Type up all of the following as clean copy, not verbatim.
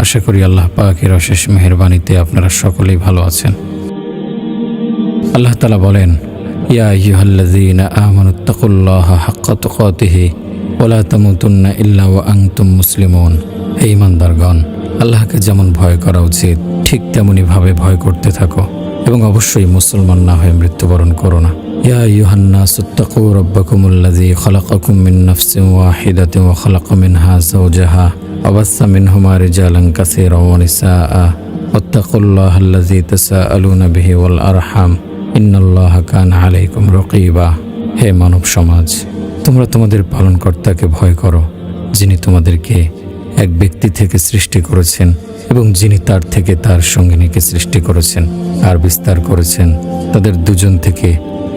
আশা করি আল্লাহ পাকের অশেষ মেহেরবানিতে আপনারা সকলেই ভালো আছেন। আল্লাহ তাআলা বলেন, ইয়া আইয়ুহাল্লাযীনা আমানুত্তাকুল্লাহা হাক্কা তুকাতিহি ওয়া লা তামুতুন্না ইল্লা ওয়া আনতুম মুসলিমুন। হে ঈমানদারগণ, আল্লাহকে যেমন ভয় করা উচিত ঠিক তেমনি ভাবে ভয় করতে থাকো এবং অবশ্যই মুসলমান না হয়ে মৃত্যুবরণ করো না। ইয়া আইয়ুহান নাসুত্তাকু রাব্বাকুমুল্লাযী খালাকাকুম মিন নাফসিন ওয়াহিদাতিন ওয়া খালাকা মিনহা যাওজাহা ওয়া বাসসা মিনহুমা রিজালান কাসীরান ওয়া নিসাআ ওয়াত্তাকুল্লাহাল্লাযী তাসাআলুনা বিহি ওয়াল আরহাম ইন্নাল্লাহা কানা আলাইকুম রাকীবা। হে মানব সমাজ, তোমরা তোমাদের পালনকর্তাকে ভয় করো, যিনি তোমাদেরকে এক ব্যক্তি থেকে সৃষ্টি করেছেন এবং যিনি তার থেকে তার সঙ্গিনীকে সৃষ্টি করেছেন আর বিস্তার করেছেন তাদের দুজন থেকে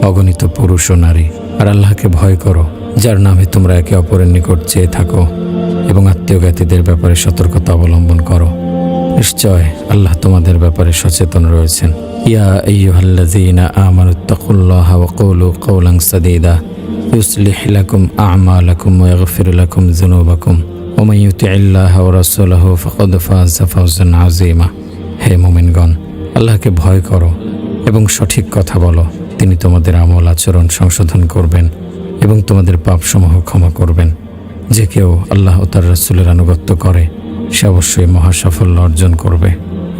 অগণিত পুরুষ ও নারী। আর আল্লাহকে ভয় করো, যার নামে তোমরা একে অপরের নিকট চেয়ে থাকো এবং আত্মীয় জ্ঞাতিদের ব্যাপারে সতর্কতা অবলম্বন করো। নিশ্চয় আল্লাহ তোমাদের ব্যাপারে সচেতন রয়েছেন। ইয়া আইয়ুহাল্লাযীনা আমানুত্তাকুল্লাহা ওয়া কুলু কাওলান সাদীদা ইউসলিহ লাকুম আ'মালাকুম ওয়া ইয়াগফির লাকুম যুনুবাকুম ওয়া মান ইউতি'ইল্লাহা ওয়া রাসূলাহু ফাকাদ ফাযা ফাওজান আযীমা। হে মুমিনগণ, আল্লাহকে ভয় করো এবং সঠিক কথা বলো। তিনি তোমাদের আমল আচরণ সংশোধন করবেন এবং তোমাদের পাপসমূহ ক্ষমা করবেন। যে কেউ আল্লাহ ও তার রাসূলের আনুগত্য করে সে অবশ্যই মহা সাফল্য অর্জন করবে।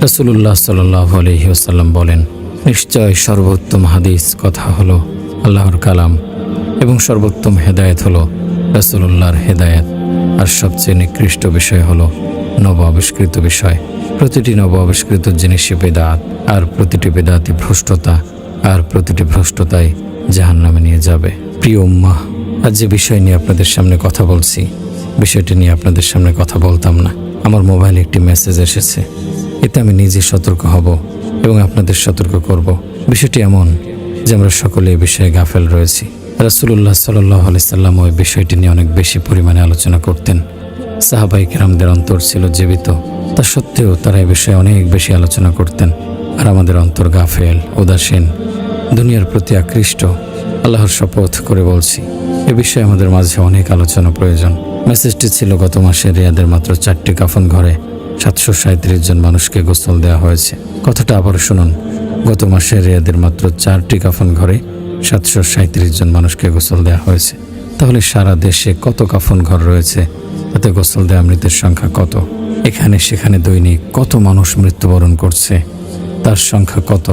রাসূলুল্লাহ সাল্লাল্লাহু আলাইহি ওয়াসাল্লাম বলেন, নিশ্চয় সর্বোত্তম হাদিস কথা হলো আল্লাহর কালাম এবং সর্বোত্তম হেদায়েত হলো রাসূলুল্লাহর হেদায়েত। আর সবচেয়ে নিকৃষ্ট বিষয় হলো নব আবিষ্কৃত বিষয়। প্রতিটি নব আবিষ্কৃত জিনিসই বেদাত, আর প্রতিটি বেদাতই ভ্রষ্টতা, আর প্রতিটি ভ্রষ্টতাই জাহান্নামে নিয়ে যাবে। প্রিয় উম্মাহ, আজ যে বিষয় নিয়ে আপনাদের সামনে কথা বলছি, বিষয়টি নিয়ে আপনাদের সামনে কথা বলতাম না। আমার মোবাইলে একটি মেসেজ এসেছে, এতে আমি নিজে সতর্ক হব এবং আপনাদের সতর্ক করব। বিষয়টি এমন যে আমরা সকলে এই বিষয়ে গাফেল রয়েছি। রাসূলুল্লাহ সাল্লাল্লাহু আলাইহি সাল্লাম ওই বিষয়টি নিয়ে অনেক বেশি পরিমাণে আলোচনা করতেন। সাহাবায়ে কেরামদের অন্তর ছিল জীবিত, তা সত্ত্বেও তারা এই বিষয়ে অনেক বেশি আলোচনা করতেন। আর আমাদের অন্তর গাফেল, উদাসীন, দুনিয়ার প্রতি আকৃষ্ট। আল্লাহর শপথ করে বলছি, এ বিষয়ে আমাদের মাঝে অনেক আলোচনা প্রয়োজন। মেসেজটি ছিল, গত মাসে রিয়াদের মাত্র 4টি কাফন ঘরে 737 জন মানুষকে গোসল দেওয়া হয়েছে। কথাটা আবার শুনুন, গত মাসে রিয়াদের মাত্র 4টি কাফন ঘরে 737 জন মানুষকে গোসল দেওয়া হয়েছে। তাহলে সারা দেশে কত কাফন ঘর রয়েছে, তাতে গোসল দেওয়া মৃতের সংখ্যা কত? এখানে সেখানে দৈনিক কত মানুষ মৃত্যুবরণ করছে, তার সংখ্যা কত?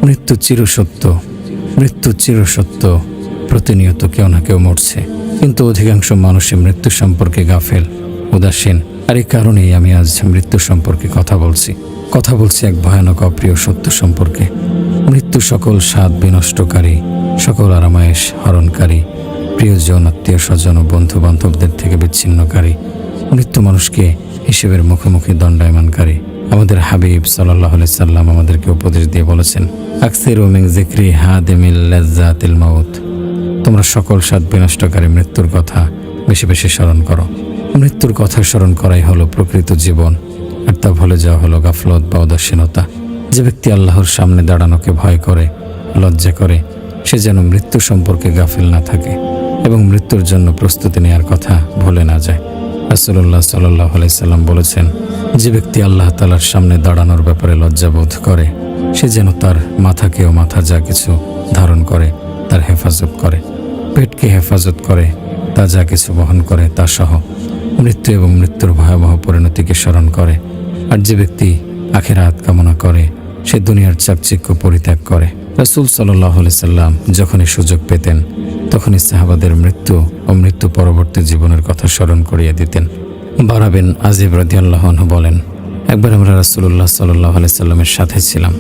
মৃত্যু চিরসত্য, মৃত্যু চিরসত্য। প্রতিনিয়ত কেউ না কেউ মরছে, কিন্তু অধিকাংশ মানুষই মৃত্যু সম্পর্কে গাফেল, উদাসীন। আর এই কারণেই আমি আজ মৃত্যু সম্পর্কে কথা বলছি এক ভয়ানক অপ্রিয় সত্য সম্পর্কে। মৃত্যু সকল স্বাদ বিনষ্টকারী, সকল আরামায়েশ হরণকারী, প্রিয়জন, আত্মীয় স্বজন ও বন্ধু বান্ধবদের থেকে বিচ্ছিন্নকারী। মৃত্যু মানুষকে হিসেবের মুখোমুখি দণ্ডায়মানকারী। আমাদের হাবিব সাল্লাল্লাহু আলাইহি সাল্লাম আমাদেরকে উপদেশ দিয়ে বলেছেন, আকসিরু মিন যিকরি হাদিমিল লাযযাতিল মাউত। তোমরা সকল স্বাদ বিনষ্টকারী মৃত্যুর কথা বেশি বেশি স্মরণ করো। মৃত্যুর কথা স্মরণ করাই হলো প্রকৃত জীবন, আর তা ভুলে যাওয়া হলো গাফলত বা উদাসীনতা। যে ব্যক্তি আল্লাহর সামনে দাঁড়ানোকে ভয় করে, লজ্জা করে, সে যেন মৃত্যু সম্পর্কে গাফিল না থাকে এবং মৃত্যুর জন্য প্রস্তুতি নেওয়ার কথা ভুলে না যায়। রাসূলুল্লাহ সাল্লাল্লাহু আলাইহি সাল্লাম বলেছেন, যে ব্যক্তি আল্লাহ তাআলার সামনে দাঁড়ানোর ব্যাপারে লজ্জাবোধ করে, সে যেন তার মাথাকে ও মাথা যা কিছু ধারণ করে তার হেফাজত করে, পেটকে হেফাজত করে, তা যা কিছু বহন করে তা সহ মৃত্যু এবং মৃত্যুর ভয়াবহ পরিণতিকে স্মরণ করে। আর যে ব্যক্তি আখিরাত কামনা করে, সে দুনিয়ার চাকচিক্য পরিত্যাগ করে। রাসূল সাল্লাল্লাহু আলাইহি সাল্লাম যখনই সুযোগ পেতেন তখনই সাহাবাদের মৃত্যু ও মৃত্যু পরবর্তী জীবনের কথা স্মরণ করিয়ে দিতেন। বারা বিন আজিব রাদিয়াল্লাহু আনহু বলেন, একবার আমরা রাসূলুল্লাহ সাল্লাল্লাহু আলাইহি সাল্লামের সাথে ছিলাম।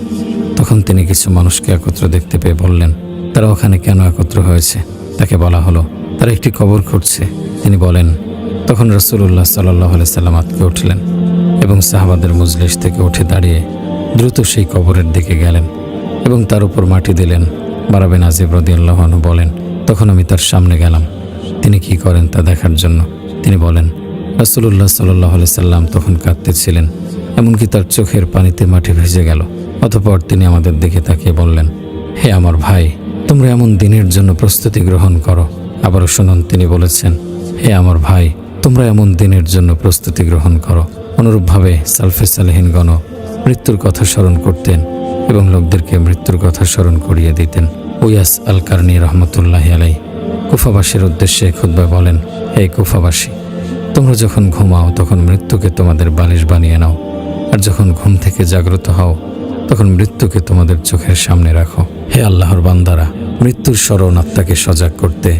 তখন তিনি কিছু মানুষকে একত্র দেখতে পেয়ে বললেন, তারা ওখানে কেন একত্র হয়েছে? তাকে বলা হলো, তারা একটি কবর খুঁড়ছে। তিনি বলেন, তখন রাসূলুল্লাহ সাল্লাল্লাহু আলাইহি সাল্লাম আঁতকে উঠলেন এবং সাহাবাদের মজলিস থেকে উঠে দাঁড়িয়ে দ্রুত সেই কবরের দিকে গেলেন এবং তার উপর মাটি দিলেন। বারা বিন আজিব রাদিয়াল্লাহু আনহু বলেন, তখন আমি তার সামনে গেলাম তিনি কি করেন তা দেখার জন্য। তিনি বলেন, রাসূলুল্লাহ সাল্লাল্লাহু আলাইহি সাল্লাম তখন কাঁদতেছিলেন, এমনকি তার চোখের পানিতে মাটি ভেসে গেল। অতঃপর তিনি আমাদের দিকে তাকিয়ে বললেন, হে আমার ভাই, তোমরা এমন দিনের জন্য প্রস্তুতি গ্রহণ করো। আবারও শুনুন, তিনি বলেছেন, হে আমার ভাই, তোমরা এমন দিনের জন্য প্রস্তুতি গ্রহণ করো অনুরূপভাবে সালফে সালেহিনগণ মৃত্যুর কথা স্মরণ করতেন এবং লোকদেরকে মৃত্যুর কথা স্মরণ করিয়ে দিতেন। উয়াস আল কারনি রহমতুল্লাহ আলাই কুফাবাসীর উদ্দেশ্যে খুতবায় বলেন, হে কুফাবাসী, তোমরা যখন ঘুমাও তখন মৃত্যুকে তোমাদের বালিশ বানিয়ে নাও, আর যখন ঘুম থেকে জাগ্রত হও তখন মৃত্যুকে তোমাদের চোখের সামনে রাখো। হে আল্লাহর বান্দারা, মৃত্যুর স্মরণ আত্মাকে সজাগ করতে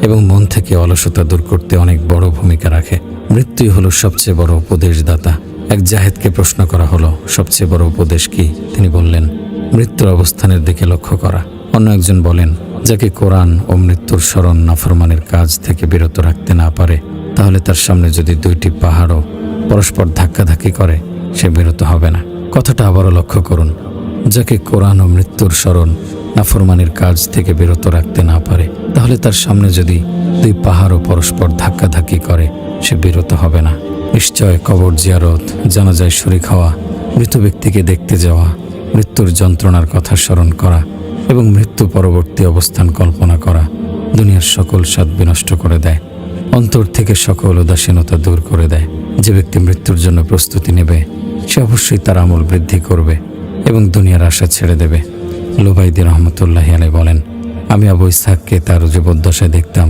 এবং মন থেকে অলসতা দূর করতে অনেক বড় ভূমিকা রাখে। মৃত্যুই হলো সবচেয়ে বড় উপদেশদাতা। এক জাহেদকে প্রশ্ন করা হলো, সবচেয়ে বড় উপদেশ কি? তিনি বললেন, মৃত্যুর অবস্থানের দিকে লক্ষ্য করা। অন্য একজন বলেন, যাকে কোরআন ও মৃত্যুর স্মরণ নাফরমানের কাজ থেকে বিরত রাখতে না পারে, তাহলে তার সামনে যদি দুইটি পাহাড়ও পরস্পর ধাক্কাধাক্কি করে, সে বিরত হবে না। কথাটা আবারও লক্ষ্য করুন, যাকে কোরআন ও মৃত্যুর স্মরণ নাফরমানের কাজ থেকে বিরত রাখতে না পারে, তাহলে তার সামনে যদি দুই পাহাড়ও পরস্পর ধাক্কাধাক্কি করে, সে বিরত হবে না। নিশ্চয় কবর জিয়ারত, জানাজায় শরীক হওয়া, মৃত ব্যক্তিকে দেখতে যাওয়া, মৃত্যুর যন্ত্রণার কথা স্মরণ করা এবং মৃত্যু পরবর্তী অবস্থান কল্পনা করা দুনিয়ার সকল স্বাদ বিনষ্ট করে দেয়, অন্তর থেকে সকল উদাসীনতা দূর করে দেয়। যে ব্যক্তি মৃত্যুর জন্য প্রস্তুতি নেবে, সে অবশ্যই তার আমল বৃদ্ধি করবে এবং দুনিয়ার আশা ছেড়ে দেবে। লুবাইদি রহমতুল্লাহ আলাই বলেন, আমি আবু ইসহাককে তার জীবদ্দশায় দেখতাম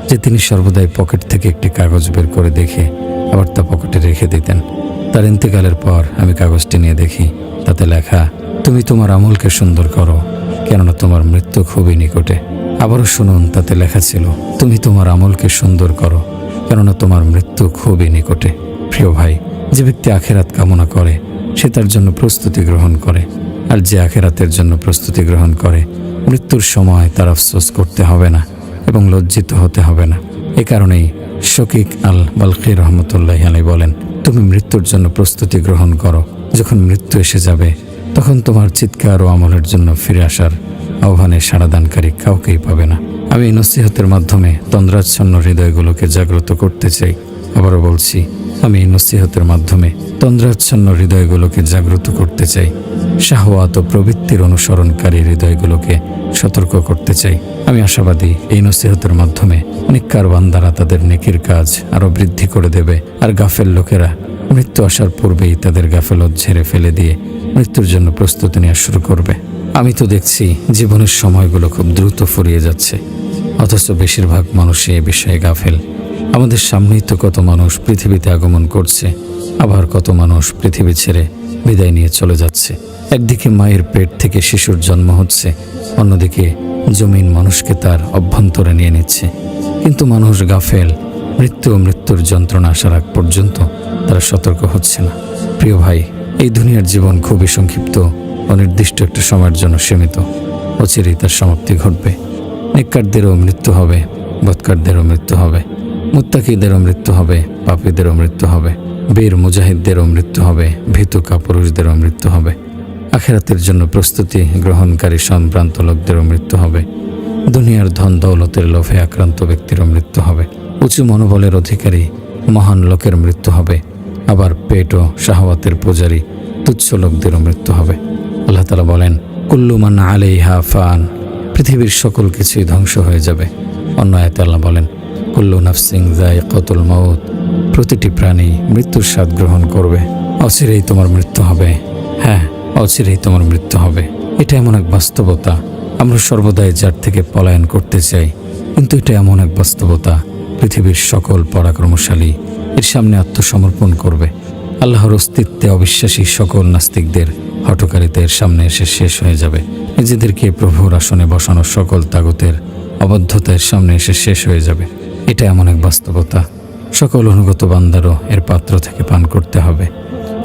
যে তিনি সর্বদাই পকেট থেকে একটি কাগজ বের করে দেখে আবার তা পকেটে রেখে দিতেন। তার ইন্তেকালের পর আমি কাগজটি নিয়ে দেখি, তাতে লেখা, তুমি তোমার আমলকে সুন্দর করো, কেননা তোমার মৃত্যু খুবই নিকটে। আবারও শুনুন, তাতে লেখা ছিল, তুমি তোমার আমলকে সুন্দর করো, কেননা তোমার মৃত্যু খুবই নিকটে। প্রিয় ভাই, যে ব্যক্তি আখেরাত কামনা করে সে তার জন্য প্রস্তুতি গ্রহণ করে, আর যে আখেরাতের জন্য প্রস্তুতি গ্রহণ করে, মৃত্যুর সময় তার আফসোস করতে হবে না এবং লজ্জিত হতে হবে না। এ কারণেই শকিক আল বালখি রহমতুল্লাহ আলাই বলেন, তুমি মৃত্যুর জন্য প্রস্তুতি গ্রহণ করো। যখন মৃত্যু এসে যাবে তখন তোমার চিৎকার ও আমলের জন্য ফিরে আসার আহ্বানে সাড়াদানকারী কাউকেই পাবে না। আমি এই নসিহতের মাধ্যমে তন্দ্রাচ্ছন্ন হৃদয়গুলোকে জাগ্রত করতে চাই। আবারও বলছি, আমি এই নসিহতের মাধ্যমে তন্দ্রাচ্ছন্ন হৃদয়গুলোকে জাগ্রত করতে চাই। শাহওয়াত ও প্রবৃত্তির অনুসরণকারী হৃদয়গুলোকে সতর্ক করতে চাই। আমি আশাবাদী এই নসিহতের মাধ্যমে নিক্কার বান্দারা তাদের নেকির কাজ আরও বৃদ্ধি করে দেবে, আর গাফেল লোকেরা মৃত্যু আসার পূর্বেই তাদের গাফেলত ঝেড়ে ফেলে দিয়ে মৃত্যুর জন্য প্রস্তুতি নেওয়া শুরু করবে। আমি তো দেখছি জীবনের সময়গুলো খুব দ্রুত ফুরিয়ে যাচ্ছে, অথচ বেশিরভাগ মানুষই এ বিষয়ে গাফেল। আমাদের সামনেই তো কত মানুষ পৃথিবীতে আগমন করছে, আবার কত মানুষ পৃথিবী ছেড়ে বিদায় নিয়ে চলে যাচ্ছে। একদিকে মায়ের পেট থেকে শিশুর জন্ম হচ্ছে, অন্যদিকে জমিন মানুষকে তার অভ্যন্তরে নিয়ে নিচ্ছে। কিন্তু মানুষ গাফেল, মৃত্যু ও মৃত্যুর যন্ত্রণা আসার আগ পর্যন্ত তারা সতর্ক হচ্ছে না। প্রিয় ভাই, এই দুনিয়ার জীবন খুবই সংক্ষিপ্ত, অনির্দিষ্ট একটা সময়ের জন্য সীমিত। অচিরেই তার সমাপ্তি ঘটবে। নেককারদেরও মৃত্যু হবে, বদকারদেরও মৃত্যু হবে, মুত্তাকিদেরও মৃত্যু হবে, পাপীদেরও মৃত্যু হবে, বীর মুজাহিদদেরও মৃত্যু হবে, ভীতু কাপুরুষদেরও মৃত্যু হবে, আখিরাতের জন্য প্রস্তুতি গ্রহণকারী সম্ভ্রান্ত লোকদেরও মৃত্যু হবে, দুনিয়ার ধন দৌলতের লোভে আক্রান্ত ব্যক্তিরও মৃত্যু হবে, উঁচু মনোবলের অধিকারী মহান লোকের মৃত্যু হবে, আবার পেট ও শাহওয়াতের পূজারী তুচ্ছ লোকদেরও মৃত্যু হবে। আল্লাহ তাআলা বলেন, কুল্লু মান আলাইহা ফান, পৃথিবীর সকল কিছুই ধ্বংস হয়ে যাবে। অন্য আয়াতে আল্লাহ বলেন, কুল্লু নাফসিন যায়িকাতুল মাউত, প্রতিটি প্রাণী মৃত্যুর স্বাদ গ্রহণ করবে। অচিরেই তোমার মৃত্যু হবে। হ্যাঁ, অচিরেই তোমার মৃত্যু হবে। এটা এমন এক বাস্তবতা, আমরা সর্বদাই যার থেকে পলায়ন করতে চাই, কিন্তু এটা এমন এক বাস্তবতা, পৃথিবীর সকল পরাক্রমশালী এর সামনে আত্মসমর্পণ করবে। আল্লাহর অস্তিত্বে অবিশ্বাসী সকল নাস্তিকদের হঠকারিতা এর সামনে এসে শেষ হয়ে যাবে। নিজেদেরকে প্রভুর আসনে বসানো সকল তাগুতের অবদ্ধতা এর সামনে এসে শেষ হয়ে যাবে। এটা এমন এক বাস্তবতা, সকল অনুগত বান্দারও এর পাত্র থেকে পান করতে হবে,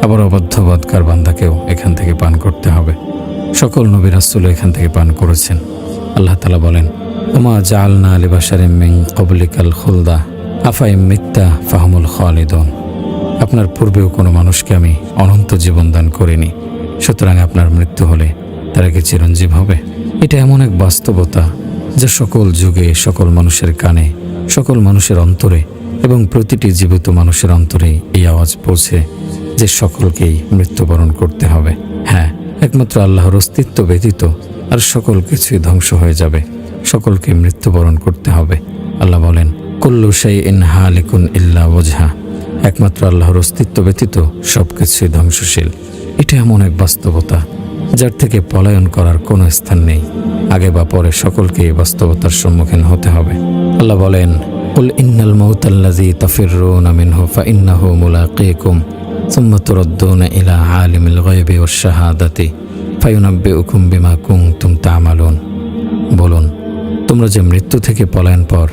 আবার অবদ্ধ বদকার বান্দাকেও এখান থেকে পান করতে হবে। সকল নবী রাসূল এখান থেকে পান করেছেন। আল্লাহ তাআলা বলেন, ওমা জাআলনা লিবাশারিম মিন ক্বাবলিকাল খুলদা আফাইম মিত্তা ফাহুমুল খালিদুন, আপনার পূর্বেও কোনো মানুষকে আমি অনন্ত জীবন দান করিনি, সুতরাং আপনার মৃত্যু হলে তারা কি চিরঞ্জীব হবে? এটা এমন এক বাস্তবতা যা সকল যুগে সকল মানুষের কানে, সকল মানুষের অন্তরে এবং প্রতিটি জীবিত মানুষের অন্তরে এই আওয়াজ পৌঁছে যে সকলকেই মৃত্যুবরণ করতে হবে। হ্যাঁ, একমাত্র আল্লাহর অস্তিত্ব ব্যতীত আর সকল কিছুই ধ্বংস হয়ে যাবে, সকলকে মৃত্যুবরণ করতে হবে। আল্লাহ বলেন, কুল্লু শাইইন হালিকুন ইল্লা ওয়াজহা, একমাত্র আল্লাহর অস্তিত্ব ব্যতীত সবকিছুই ধ্বংসশীল। এটা এমন এক বাস্তবতা যার থেকে পলায়ন করার কোনো স্থান নেই। আগে বা পরে সকলকে এই বাস্তবতার সম্মুখীন হতে হবে। আল্লাহ বলেন, কুল ইন্নাল মাউতাল্লাযী তাফিররুনা মিনহু ফাইন্নাহু মুলাকীকুম সুম্মা তুরাদ্দুনা ইলা আলিমিল গায়বি ওয়াশ শাহাদাতি ফায়ুনাব্বিউকুম বিমা কুনতুম তা'মালুন। বলুন, তোমরা যে মৃত্যু থেকে পলায়ন পর,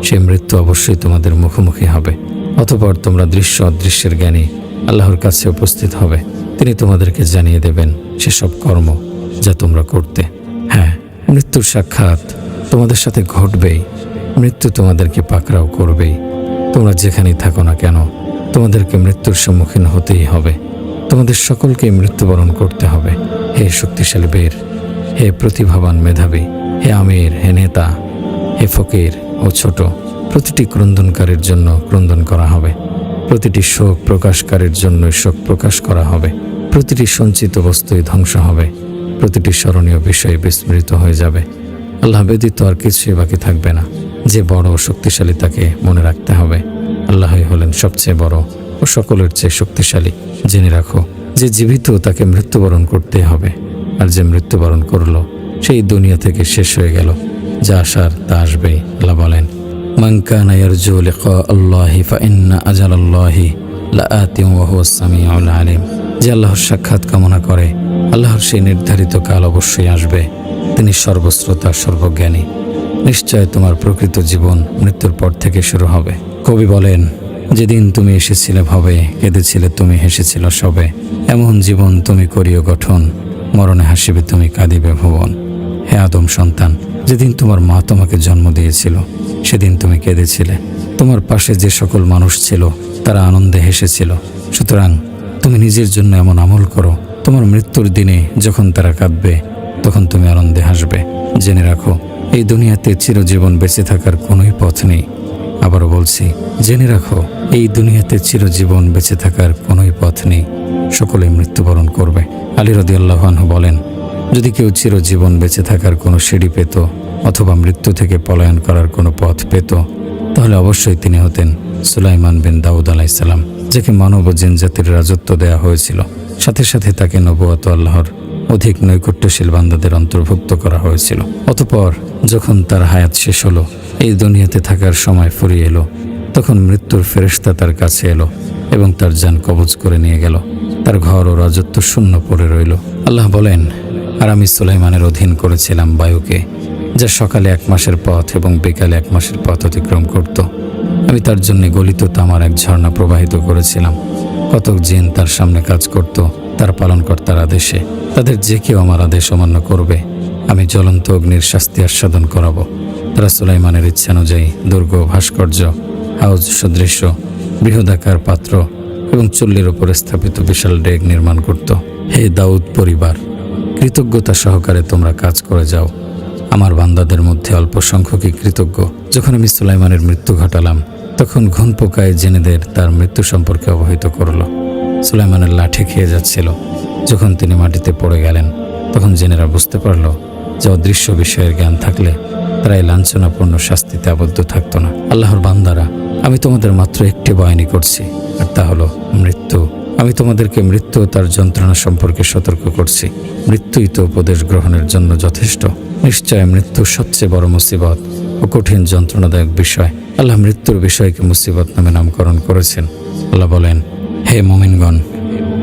সেই মৃত্যু অবশ্যই তোমাদের মুখোমুখি হবে। অতঃপর তোমরা দৃশ্য অদৃশ্যের জ্ঞানী আল্লাহর কাছে উপস্থিত হবে। তিনি তোমাদেরকে জানিয়ে দেবেন সেসব কর্ম যা তোমরা করতে। হ্যাঁ, মৃত্যুর সাক্ষাৎ তোমাদের সাথে ঘটবেই। মৃত্যু তোমাদেরকে পাকড়াও করবেই। তোমরা যেখানেই থাকো না কেন, তোমাদেরকে মৃত্যুর সম্মুখীন হতেই হবে। তোমাদের সকলকেই মৃত্যুবরণ করতে হবে। হে শক্তিশালী বীর, হে প্রতিভাবান মেধাবী, হে আমির, হে নেতা, হে ফকির ও ছোট, প্রতিটি ক্রন্দনকারীর জন্য ক্রন্দন করা হবে। প্রতিটি শোক প্রকাশকারীর জন্য শোক প্রকাশ করা হবে। প্রতিটি সঞ্চিত বস্তুই ধ্বংস হবে। প্রতিটি স্মরণীয় বিষয় বিস্মৃত হয়ে যাবে। আল্লাহ ব্যতীত আর কিছুই বাকি থাকবে না। যে বড় ও শক্তিশালী তাকে মনে রাখতে হবে। আল্লাহই হলেন সবচেয়ে বড় ও সকলের চেয়ে শক্তিশালী। জেনে রাখো, যে জীবিত তাকে মৃত্যুবরণ করতে হবে, আর যে মৃত্যুবরণ করলো সেই দুনিয়া থেকে শেষ হয়ে গেল। যা আসার তা আসবেই। আল্লাহ বলেন, মান কানা ইয়ারজু লিকা আল্লাহি ফাইন্না আজালাল্লাহি লাআতিন ওয়া হুয়াস সামিউল আলিম। যে আল্লাহর সাক্ষাৎ কামনা করে, আল্লাহর সেই নির্ধারিত কাল অবশ্যই আসবে। তিনি সর্বশ্রোতা, সর্বজ্ঞানী। নিশ্চয় তোমার প্রকৃত জীবন মৃত্যুর পর থেকে শুরু হবে। কবি বলেন, যেদিন তুমি এসেছিলে ভবে, কেঁদেছিলে তুমি, হেসেছিল সবে। এমন জীবন তুমি করিও গঠন, মরণে হাসিবে তুমি, কাঁদিবে ভুবন। হে আদম সন্তান, যেদিন তোমার মা তোমাকে জন্ম দিয়েছিল সেদিন তুমি কেঁদেছিলে। তোমার পাশে যে সকল মানুষ ছিল তারা আনন্দে হেসেছিল। সুতরাং তুমি নিজের জন্য এমন আমল করো, তোমার মৃত্যুর দিনে যখন তারা কাঁদবে তখন তুমি আনন্দে হাসবে। জেনে রাখো, এই দুনিয়াতে চিরজীবন বেঁচে থাকার কোনোই পথ নেই। আবারও বলছি, জেনে রাখো, এই দুনিয়াতে চিরজীবন বেঁচে থাকার কোনোই পথ নেই। সকলেই মৃত্যুবরণ করবে। আলী রাদিয়াল্লাহু আনহু বলেন, যদি কেউ চিরজীবন বেঁচে থাকার কোনো সিঁড়ি পেত অথবা মৃত্যু থেকে পলায়ন করার কোনো পথ পেত, তাহলে অবশ্যই তিনি হতেন সুলাইমান বিন দাউদ আলাইহিস সালাম, যাকে মানব ও জিনজাতির রাজত্ব দেয়া হয়েছিল। সাথে সাথে তাকে নবুয়ত আল্লাহর অধিক নৈকট্যশীল বান্দাদের অন্তর্ভুক্ত করা হয়েছিল। অতঃপর যখন তার হায়াত শেষ হলো, এই দুনিয়াতে থাকার সময় ফুরিয়ে এলো, তখন মৃত্যুর ফেরেশতা তার কাছে এলো এবং তার জান কবজ করে নিয়ে গেল। তার ঘর ও রাজত্ব শূন্য পড়ে রইল। আল্লাহ বলেন, আর আমি সুলাইমানের অধীন করেছিলাম বায়ুকে, যা সকালে 1 মাসের পথ এবং বিকালে 1 মাসের পথ অতিক্রম করত। আমি তার জন্য গলিত তামার এক ঝর্ণা প্রবাহিত করেছিলাম। কতক জিন তার সামনে কাজ করত তার পালনকর্তার আদেশে। তাদের যে কেউ আমার আদেশ অমান্য করবে, আমি জ্বলন্ত অগ্নির শাস্তি আস্বাদন করাবো। তারা সুলাইমানের ইচ্ছানুযায়ী দুর্গ, ভাস্কর্য, হাউজ সদৃশ্য বৃহদাকার পাত্র এবং চুল্লির উপরে স্থাপিত বিশাল ডেক নির্মাণ করত। হে দাউদ পরিবার, কৃতজ্ঞতা সহকারে তোমরা কাজ করে যাও। আমার বান্দাদের মধ্যে অল্প সংখ্যকই কৃতজ্ঞ। যখন আমি সুলাইমানের মৃত্যু ঘটালাম, তখন ঘুণ পোকায় জেনেদের তার মৃত্যু সম্পর্কে অবহিত করল। সুলাইমানের লাঠি খেয়ে যাচ্ছিল। যখন তিনি মাটিতে পড়ে গেলেন, তখন জেনেরা বুঝতে পারল যে অদৃশ্য বিষয়ের জ্ঞান থাকলে তারা এই লাঞ্ছনাপূর্ণ শাস্তিতে আবদ্ধ থাকত না। আল্লাহর বান্দারা, আমি তোমাদের মাত্র একটি বয়ানি করছি, আর তা হলো মৃত্যু। আমি তোমাদেরকে মৃত্যু ও তার যন্ত্রণা সম্পর্কে সতর্ক করছি। মৃত্যুই তো উপদেশ গ্রহণের জন্য যথেষ্ট। নিশ্চয় মৃত্যু সবচেয়ে বড় মুসিবত ও কঠিন যন্ত্রণাদায়ক বিষয়। আল্লাহ মৃত্যুর বিষয়কে মুসিবত নামে নামকরণ করেছেন। আল্লাহ বলেন, হে মুমিনগণ,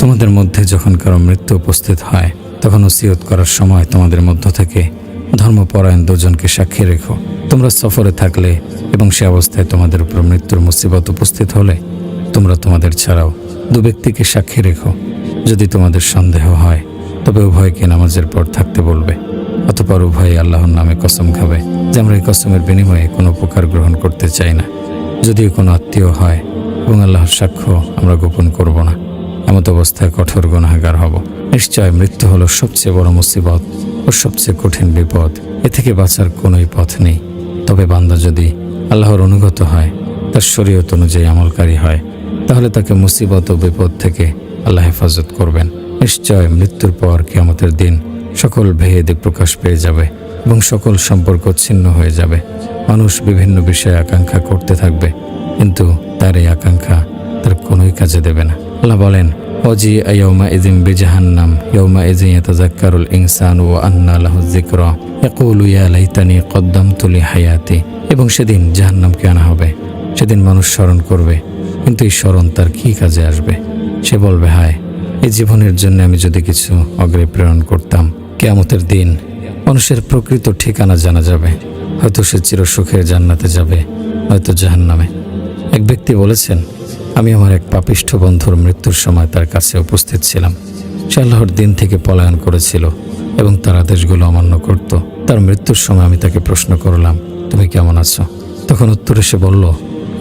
তোমাদের মধ্যে যখন কারো মৃত্যু উপস্থিত হয়, তখন ওসিয়ত করার সময় তোমাদের মধ্য থেকে ধর্মপরায়ণ 2 জনকে সাক্ষী রেখো। তোমরা সফরে থাকলে এবং সে অবস্থায় তোমাদের উপর মৃত্যুর মুসিবত উপস্থিত হলে তোমরা তোমাদের ছাড়াও 2 ব্যক্তিকে সাক্ষী রেখো। যদি তোমাদের সন্দেহ হয়, তবে উভয়কে নামাজের পর থাকতে বলবে। অতঃপর উভয়ে আল্লাহর নামে কসম খাবে যে আমরা এই কসমের বিনিময়ে কোনো উপকার গ্রহণ করতে চাই না, যদিও কোনো আত্মীয় হয়, এবং আল্লাহর সাক্ষ্য আমরা গোপন করব না। এমত অবস্থায় কঠোর গুনাহগার হব। নিশ্চয় মৃত্যু হলো সবচেয়ে বড় মুসিবত ও সবচেয়ে কঠিন বিপদ। এ থেকে বাঁচার কোনোই পথ নেই। তবে বান্দা যদি আল্লাহর অনুগত হয়, তার শরীয়ত অনুযায়ী আমলকারী হয়, তাহলে তাকে মুসিবত ও বিপদ থেকে আল্লাহ হেফাজত করবেন। নিশ্চয় মৃত্যুর পর কিয়ামতের দিন সকল ভেদ প্রকাশ পেয়ে যাবে এবং সকল সম্পর্ক ছিন্ন হয়ে যাবে। মানুষ বিভিন্ন বিষয়ে আকাঙ্ক্ষা করতে থাকবে, কিন্তু তার এই আকাঙ্ক্ষা তার কোনোই কাজে দেবে না। আল্লাহ বলেন, ওয়াজি ইয়াউমা ইযিন বিজাহান্নাম ইয়াউমা ইযিন ইয়াতাযাক্কারুল ইনসানু ওয়া আন্না লাহু যিকরা ইয়াকুলু ইয়া লাইতানি কদ্দামতু লি হায়াতি। এবং সেদিন জাহান্নামকে আনা হবে। সেদিন মানুষ স্মরণ করবে, কিন্তু এই স্মরণ তার কি কাজে আসবে? সে বলবে, হায়, এই জীবনের জন্য আমি যদি কিছু অগ্রে প্রেরণ করতাম। কিয়ামতের দিন মানুষের প্রকৃত ঠিকানা জানা যাবে। হয়তো সে চিরসুখের জান্নাতে যাবে, হয়তো জাহান্নামে। এক ব্যক্তি বলেছেন, আমি আমার এক পাপিষ্ঠ বন্ধুর মৃত্যুর সময় তার কাছে উপস্থিত ছিলাম। সে আল্লাহর দিন থেকে পলায়ন করেছিল এবং তার আদেশগুলো অমান্য করত। তার মৃত্যুর সময় আমি তাকে প্রশ্ন করলাম, তুমি কেমন আছো? তখন উত্তরে সে বলল,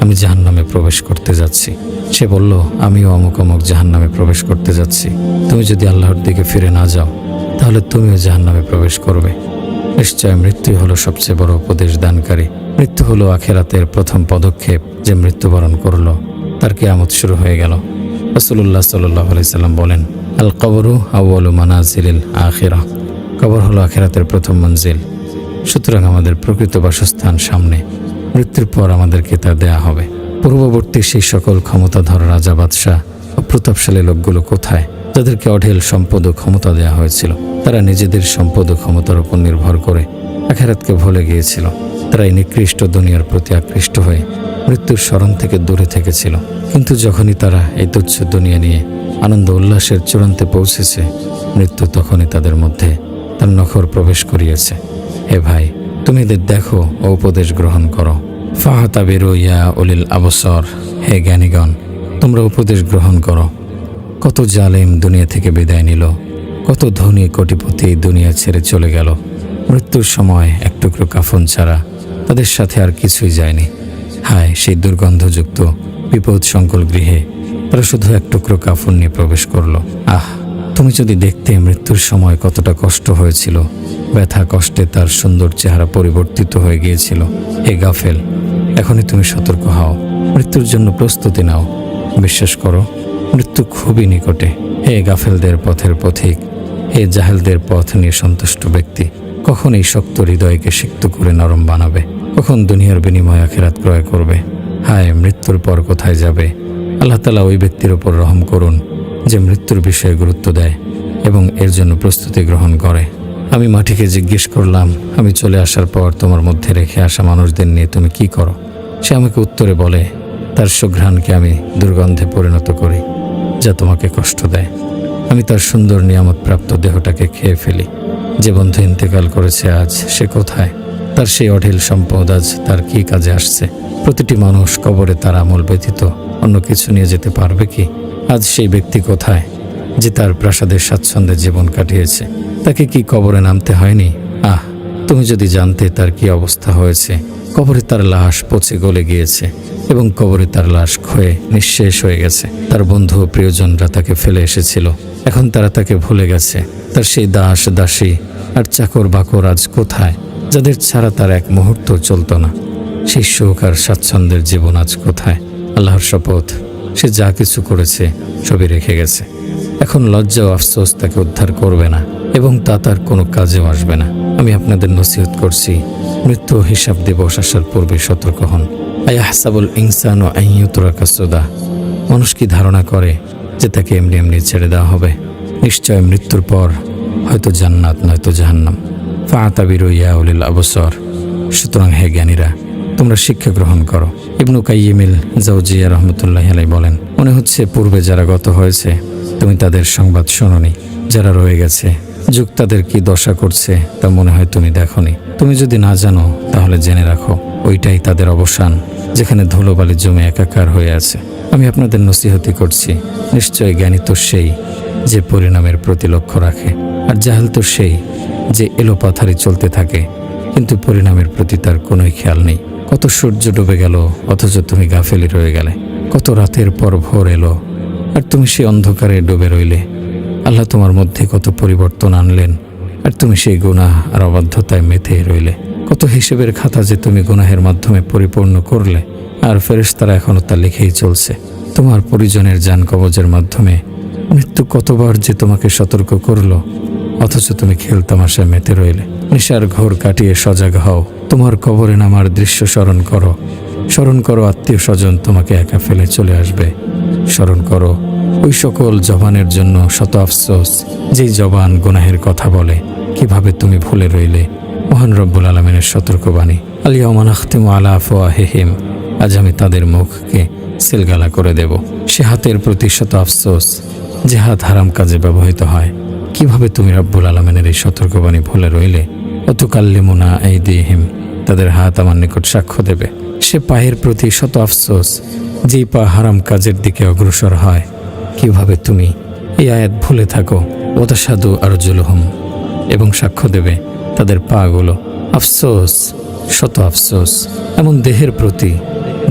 আমি জাহান্নামে প্রবেশ করতে যাচ্ছি। সে বলল, আমিও অমুক অমুক জাহান্নামে প্রবেশ করতে যাচ্ছি। তুমি যদি আল্লাহর দিকে ফিরে না যাও, তাহলে তুমিও জাহান্নামে প্রবেশ করবে। নিশ্চয় মৃত্যুই হলো সবচেয়ে বড় উপদেশ দানকারী। মৃত্যু হলো আখিরাতের প্রথম পদক্ষেপ। যে মৃত্যুবরণ করলো তার কিয়ামত শুরু হয়ে গেল। রাসূলুল্লাহ সাল্লাল্লাহু আলাইহি সাল্লাম বলেন, আল কবরু আউয়ালু মানাজিলিল আখিরাহ। কবর হলো আখিরাতের প্রথম মঞ্জিল। সুতরাং আমাদের প্রকৃত বাসস্থান সামনে। মৃত্যুর পর আমাদেরকে তা দেয়া হবে। পূর্ববর্তী সেই সকল ক্ষমতাধর রাজা বাদশাহ ও প্রতাপশালী লোকগুলো কোথায়, যাদেরকে অঢেল সম্পদ ও ক্ষমতা দেয়া হয়েছিল? তারা নিজেদের সম্পদ ও ক্ষমতার উপর নির্ভর করে আখিরাতকে ভুলে গিয়েছিল। তারা এই নিকৃষ্ট দুনিয়ার প্রতি আকৃষ্ট হয়ে মৃত্যুর স্মরণ থেকে দূরে থেকেছিল। কিন্তু যখনই তারা এই তুচ্ছ দুনিয়া নিয়ে আনন্দ উল্লাসের চূড়ান্তে পৌঁছেছে, মৃত্যু তখনই তাদের মধ্যে তার নখর প্রবেশ করিয়েছে। হে ভাই, তুমি এদের দেখো ও উপদেশ গ্রহণ করো। ফাহতাবিরু ইয়া উলিল আবসার। হে জ্ঞানীগণ, তোমরা উপদেশ গ্রহণ করো। কত জালেম দুনিয়া থেকে বিদায় নিল, কত ধনী কোটিপতি দুনিয়া ছেড়ে চলে গেল। মৃত্যুর সময় এক টুকরো কাফন ছাড়া তাদের সাথে আর কিছুই যায়নি। হায়, সেই দুর্গন্ধযুক্ত বিপদ সংকুল গৃহে তারা শুধু এক টুকরো কাফন নিয়ে প্রবেশ করলো। আহ, তুমি যদি দেখতে মৃত্যুর সময় কতটা কষ্ট হয়েছিল। ব্যথা কষ্টে তার সুন্দর চেহারা পরিবর্তিত হয়ে গিয়েছিল। হে গাফেল, এখনই তুমি সতর্ক হও, মৃত্যুর জন্য প্রস্তুতি নাও। বিশ্বাস করো, মৃত্যু খুবই নিকটে। হে গাফেলদের পথের পথিক, হে জাহেলদের পথ নিয়ে সন্তুষ্ট ব্যক্তি, কখন এই শক্ত হৃদয়কে সিক্ত করে নরম বানাবে? কখন দুনিয়ার বিনিময়ে আখিরাত ক্রয় করবে? হায়, মৃত্যুর পর কোথায় যাবে? আল্লাহ তাআলা ওই ব্যক্তির উপর রহম করুন যে মৃত্যুর বিষয়ে গুরুত্ব দেয় এবং এর জন্য প্রস্তুতি গ্রহণ করে। আমি মাটিকে জিজ্ঞেস করলাম, আমি চলে আসার পর তোমার মধ্যে রেখে আসা মানুষদের নিয়ে তুমি কি করো? সে আমাকে উত্তরে বলে, তার সুঘ্রাণকে আমি দুর্গন্ধে পরিণত করি, যা তোমাকে কষ্ট দেয়। আমি তার সুন্দর নিয়ামতপ্রাপ্ত দেহটাকে খেয়ে ফেলি। যে বন্ধু ইন্তেকাল করেছে আজ সে কোথায়? তার সেই অঢেল সম্পদ আজ তার কি কাজে আসছে? প্রতিটি মানুষ কবরে তার আমল ব্যতীত অন্য কিছু নিয়ে যেতে পারবে কি? আজ সেই ব্যক্তি কোথায় যে তার প্রাসাদের স্বাচ্ছন্দ্যে জীবন কাটিয়েছে? তাকে কি কবরে নামতে হয়নি? আহ, তুমি যদি জানতে তার কি অবস্থা হয়েছে। কবরে তার লাশ পচে গলে গিয়েছে এবং কবরে তার লাশ ক্ষয়ে নিঃশেষ হয়ে গেছে। তার বন্ধু ও প্রিয়জনরা তাকে ফেলে এসেছিল, এখন তারা তাকে ভুলে গেছে। তার সেই দাস দাসী আর চাকর বাকর আজ কোথায়, যাদের ছাড়া তার এক মুহূর্ত চলত না? সেই সুখ আর স্বাচ্ছন্দ্যের জীবন আজ কোথায়? আল্লাহর শপথ, সে যা কিছু করেছে সবই রেখে গেছে। এখন লজ্জা ও আফসোস তাকে উদ্ধার করবে না এবং তা তার কোনো কাজেও আসবে না। আমি আপনাদের নসিহত করছি, মৃত্যু হিসাব দিবস আসার পূর্বে সতর্ক হন। আয়াহসাবুল ইনসানু আন ইউতরাকা সুদা। মানুষ কি ধারণা করে যে তাকে এমনি এমনি ছেড়ে দেওয়া হবে? নিশ্চয় মৃত্যুর পর হয়তো জান্নাত নয়তো জাহান্নাম। ফাতাবিরু ইয়া উলিল আবসার। সুতরাং হে জ্ঞানীরা, তোমরা শিক্ষা গ্রহণ করো। ইবনু কাইয়িমিল জাওজিয়া রাহমাতুল্লাহি আলাইহি বলেন, মনে হচ্ছে পূর্বে যারা গত হয়েছে তুমি তাদের সংবাদ শোনোনি। যারা রয়ে গেছে যুগ তাদের কি দশা করছে তা মনে হয় তুমি দেখোনি। তুমি যদি না জানো তাহলে জেনে রাখো, ওইটাই তাদের অবসান, যেখানে ধুলোবালি জমে একাকার হয়ে আছে। আমি আপনাদের নসিহতি করছি, নিশ্চয় জ্ঞানী তো সেই যে পরিণামের প্রতি লক্ষ্য রাখে, আর জাহেল তো সেই যে এলোপাথারি চলতে থাকে কিন্তু পরিণামের প্রতি তার কোনোই খেয়াল নেই। কত সূর্য ডুবে গেল অথচ তুমি গাফেলি রয়ে গেলে। কত রাতের পর ভোর এলো আর তুমি সেই অন্ধকারে ডুবে রইলে। আল্লাহ তোমার মধ্যে কত পরিবর্তন আনলেন আর তুমি সেই গুনাহ আর অবাধ্যতায় মেতে রইলে। কত হিসেবের খাতা যে তুমি গুনাহের মাধ্যমে পরিপূর্ণ করলে, আর ফেরেশতারা এখনও তা লিখেই চলছে। তোমার পরিজনের জান কবজের মাধ্যমে মৃত্যু কতবার যে তোমাকে সতর্ক করলো, অথচ তুমি খেলতামাশায় মেতে রইলে। নেশার ঘোর কাটিয়ে সজাগ হও, তোমার কবরে নামার দৃশ্য স্মরণ করো স্মরণ করো আত্মীয় স্বজন তোমাকে একা ফেলে চলে আসবে। স্মরণ করো ওই সকল জবানের জন্য শত আফসোস, যেই জবান গুনাহের কথা বলে। কিভাবে তুমি ভুলে রইলে। মহান রব্বুল আলামিনের সতর্কবাণী, আল-ইয়াওমা নাখতিমু আলা আফওয়াহিহিম, আজ আমি তাদের মুখকে সিলগালা করে দেব। সে হাতের প্রতি শত আফসোস, যে হাত হারাম কাজে ব্যবহৃত হয়। কিভাবে তুমি রব্বুল আলামিনের এই সতর্কবাণী ভুলে রইলে। ওয়াতুকাল্লিমুনা আইদিহিম, তাদের হাত আমার নিকট সাক্ষ্য দেবে। সে পায়ের প্রতি শত আফসোস, যেই পা হারাম কাজের দিকে অগ্রসর হয়। কিভাবে তুমি এই আয়াত ভুলে থাকো। ওয়াতাশহাদু আরজুলুহুম, এবং সাক্ষ্য দেবে তাদের পাগুলো। আফসোস, শত আফসোস এমন দেহের প্রতি,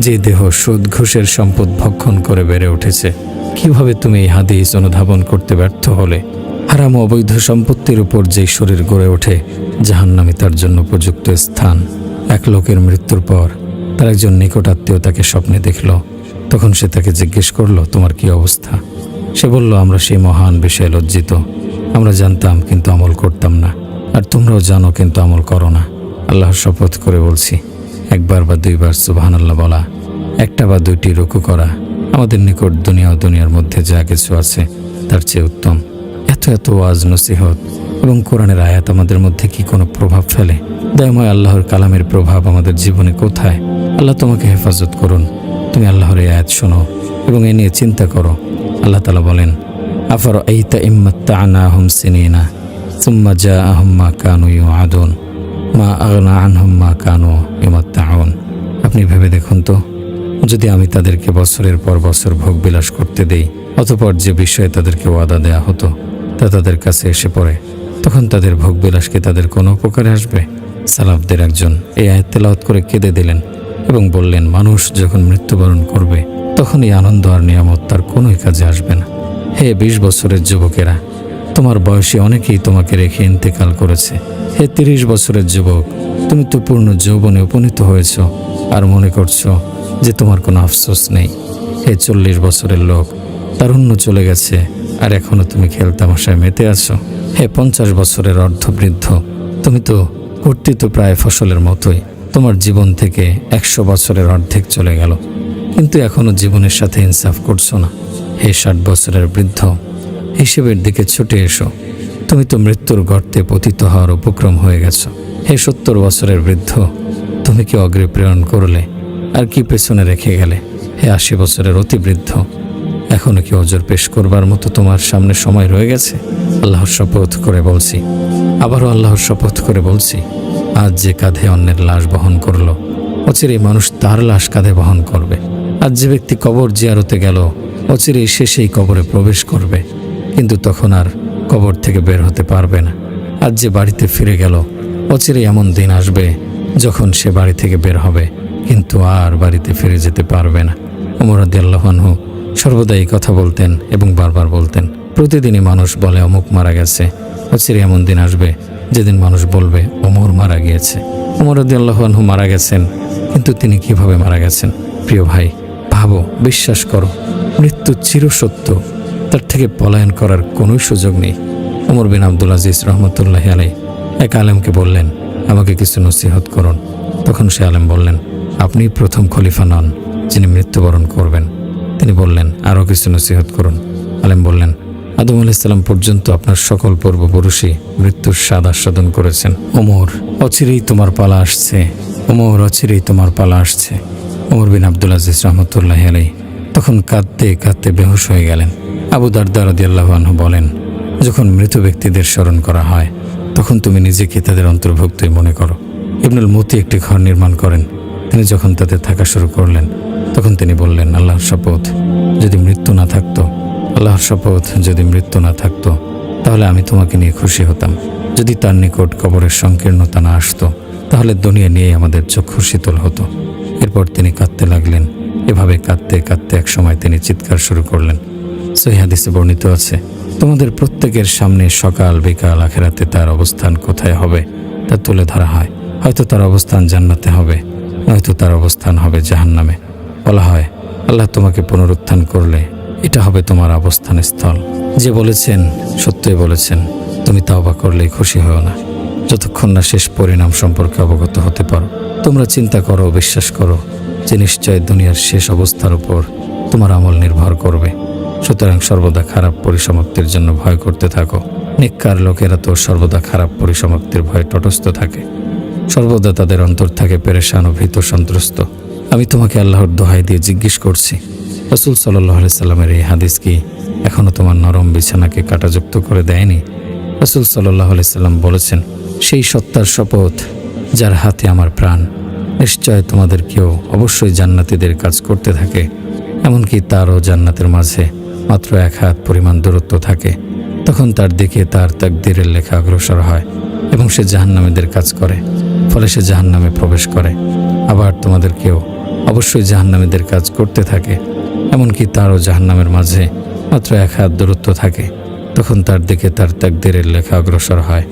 যে দেহ সুদ ঘুষের সম্পদ ভক্ষণ করে বেড়ে উঠেছে। কিভাবে তুমি এই হাদিস অনুধাবন করতে ব্যর্থ হলে। হারাম ও অবৈধ সম্পত্তির উপর যেই শরীর গড়ে ওঠে, জাহান্নামে তার জন্য উপযুক্ত স্থান। এক লোকের মৃত্যুর পর তার একজন নিকট আত্মীয় তাকে স্বপ্নে দেখল। তখন সে তাকে জিজ্ঞেস করলো, তোমার কি অবস্থা? সে বলল, আমরা সেই মহান বিষয়ে লজ্জিত। আমরা জানতাম কিন্তু আমল করতাম না, আর তোমরাও জানো কিন্তু আমল করো না। আল্লাহর শপথ করে বলছি, একবার বা দুইবার সুবহানাল্লাহ বলা, একটা বা দুইটি রুকু করা আমাদের নিকট দুনিয়া ও দুনিয়ার মধ্যে যা কিছু আছে তার চেয়ে উত্তম। এত এত ওয়াজ নসিহত এবং কোরআনের আয়াত আমাদের মধ্যে কি কোনো প্রভাব ফেলে? দয়াময় আল্লাহর কালামের প্রভাব আমাদের জীবনে কোথায়? আল্লাহ তোমাকে হেফাজত করুন। তুমি আল্লাহর এই আয়াত শোনো এবং এ নিয়ে চিন্তা করো। আল্লাহ তাআলা বলেন, আফারাআইতা ইম্মাত্তা'নাহুম সিনিনা সুম্মা জাআহুম মা কানু ইউআদুন মা আগনা আনহুম মা কানু ইউমাত্তাউন। আপনি ভেবে দেখুন তো, যদি আমি তাদেরকে বছরের পর বছর ভোগ বিলাস করতে দেই, অতঃপর যে বিষয়ে তাদেরকে ওয়াদা দেয়া হতো তা তাদের কাছে এসে পড়ে, তখন তাদের ভোগ বিলাসকে তাদের কোনো উপকারে আসবে? সালাফদের একজন এই আয়াত তেলাওয়াত করে কেঁদে দিলেন এবং বললেন, মানুষ যখন মৃত্যুবরণ করবে তখন এই আনন্দ আর নিয়ামত তার কোনোই কাজে আসবে না। হে 20 বছরের যুবকেরা, তোমার বয়সী অনেকেই তোমাকে রেখে ইন্তেকাল করেছে। হে 30 বছরের যুবক, তুমি তো পূর্ণ যৌবনে উপনীত হয়েছ আর মনে করছো যে তোমার কোনো আফসোস নেই। হে 40 বছরের লোক, তারুণ্য চলে গেছে আর এখনো তুমি খেলতামাশায় মেতে আছো। হে 50 বছরের অর্ধবৃদ্ধ, তুমি তো কর্তৃত্ব প্রায় ফসলের মতোই। তোমার জীবন থেকে 100 বছরের অর্ধেক চলে গেল, কিন্তু এখনো জীবনের সাথে ইনসাফ করছো না। হে 60 বছরের বৃদ্ধ, হিসেবের দিকে ছুটে এসো। তুমি তো মৃত্যুর গর্তে পতিত হওয়ার উপক্রম হয়ে গেছো। হে 70 বছরের বৃদ্ধ, তুমি কি অগ্রে প্রেরণ করলে আর কি পেছনে রেখে গেলে? হে 80 বছরের অতিবৃদ্ধ, এখনো কি অজর পেশ করবার মতো তোমার সামনে সময় রয়ে গেছে? আল্লাহর শপথ করে বলছি, আবারও আল্লাহর শপথ করে বলছি, আজ যে কাঁধে অন্যের লাশ বহন করলো, অচিরেই মানুষ তার লাশ কাঁধে বহন করবে। আজ যে ব্যক্তি কবর জিয়ারতে গেল, অচিরেই সে সেই কবরে প্রবেশ করবে, কিন্তু তখন আর কবর থেকে বের হতে পারবে না। আজ যে বাড়িতে ফিরে গেল, অচিরেই এমন দিন আসবে যখন সে বাড়ি থেকে বের হবে, কিন্তু আর বাড়িতে ফিরে যেতে পারবে না। ওমর রাদিয়াল্লাহু আনহু সর্বদা এই কথা বলতেন এবং বারবার বলতেন, প্রতিদিনই মানুষ বলে অমুক মারা গেছে, অচিরেই এমন দিন আসবে যেদিন মানুষ বলবে ওমর মারা গিয়েছে। ওমর রাদিয়াল্লাহু আনহু মারা গেছেন, কিন্তু তিনি কিভাবে মারা গেছেন? প্রিয় ভাই, ভাবো, বিশ্বাস করো, মৃত্যু চিরসত্য, তার থেকে পলায়ন করার কোনো সুযোগ নেই। ওমর বিন আব্দুল আজিজ রহমতুল্লাহি আলাইহি এক আলেমকে বললেন, আমাকে কিছু নসিহত করুন। তখন সে আলেম বললেন, আপনি প্রথম খলিফা নন যিনি মৃত্যুবরণ করবেন। তিনি বললেন, আরও কিছু নসিহত করুন। আলেম বললেন, আদম আলাইহিস সালাম পর্যন্ত আপনার সকল পূর্বপুরুষই মৃত্যুর স্বাদ আস্বাদন করেছেন। ওমর, অচিরেই তোমার পালা আসছে। ওমর, অচিরেই তোমার পালা আসছে। ওমর বিন আব্দুল আজিজ রহমতুল্লাহি আলাইহি তখন কাঁদতে কাঁদতে বেহুশ হয়ে গেলেন। আবু দারদা রাদিয়াল্লাহু আনহু বলেন, যখন মৃত ব্যক্তিদের স্মরণ করা হয় তখন তুমি নিজেকে তাদের অন্তর্ভুক্তই মনে করো। ইবনুল মতি একটি ঘর নির্মাণ করেন। তিনি যখন তাতে থাকা শুরু করলেন তখন তিনি বললেন, আল্লাহর শপথ, যদি মৃত্যু না থাকতো, আল্লাহর শপথ, যদি মৃত্যু না থাকতো তাহলে আমি তোমাকে নিয়ে খুশি হতাম। যদি তার নিকট কবরের সংকীর্ণতা না আসতো তাহলে দুনিয়া নিয়ে আমাদের চক্ষু শীতল হতো। এরপর তিনি কাঁদতে লাগলেন। এভাবে কাঁদতে কাঁদতে এক সময় তিনি চিৎকার শুরু করলেন। সহিহ হাদিসে বর্ণিত আছে, তোমাদের প্রত্যেকের সামনে সকাল বিকাল আখিরাতে তার অবস্থান কোথায় হবে তা তুলে ধরা হয়। হয়তো তার অবস্থান জান্নাতে হবে, নয়তো তার অবস্থান হবে জাহান্নামে। বলা হয়, আল্লাহ তোমাকে পুনরুত্থান করলে এটা হবে তোমার অবস্থান স্থল। যে বলেছেন সত্যই বলেছেন, তুমি তওবা করলেই খুশি হও না যতক্ষণ না শেষ পরিণাম সম্পর্কে অবগত হতে পারো। তোমরা চিন্তা করো, বিশ্বাস করো যে নিশ্চয় দুনিয়ার শেষ অবস্থার উপর তোমার আমল নির্ভর করবে। সুতরাং সর্বদা খারাপ পরিসমাপ্তির জন্য ভয় করতে থাকো। নেককার লোকেরা তো সর্বদা খারাপ পরিসমাপ্তির ভয়ে তটস্থ থাকে, সর্বদা তাদের অন্তর থাকে পেরেশান ও ভীত সন্ত্রস্ত। আমি তোমাকে আল্লাহর দোহাই দিয়ে জিজ্ঞেস করছি, রাসূল সাল্লাল্লাহু আলাইহি সাল্লামের এই হাদিস কি এখনও তোমার নরম বিছানাকে কাঁটাযুক্ত করে দেয়নি? রাসূল সাল্লাল্লাহু আলাইহি সাল্লাম বলেছেন, সেই সত্তার শপথ যার হাতে আমার প্রাণ, নিশ্চয় তোমাদের কেউ অবশ্যই জান্নাতীদের কাজ করতে থাকে, এমনকি তারও জান্নাতের মাঝে মাত্র 1 হাত পরিমাণ দূরত্ব থাকে। তখন তার দিকে তার তাকদীরের লেখা অগ্রসর হয় এবং সে জাহান্নামীদের কাজ করে, ফলে সে জাহান্নামে প্রবেশ করে। আবার তোমাদের কেউ অবশ্যই জাহান্নামীদের কাজ করতে থাকে, এমনকি তারও জাহান্নামের মাঝে মাত্র 1 হাত দূরত্ব থাকে। তখন তার দিকে তার তাকদীরের লেখা অগ্রসর হয়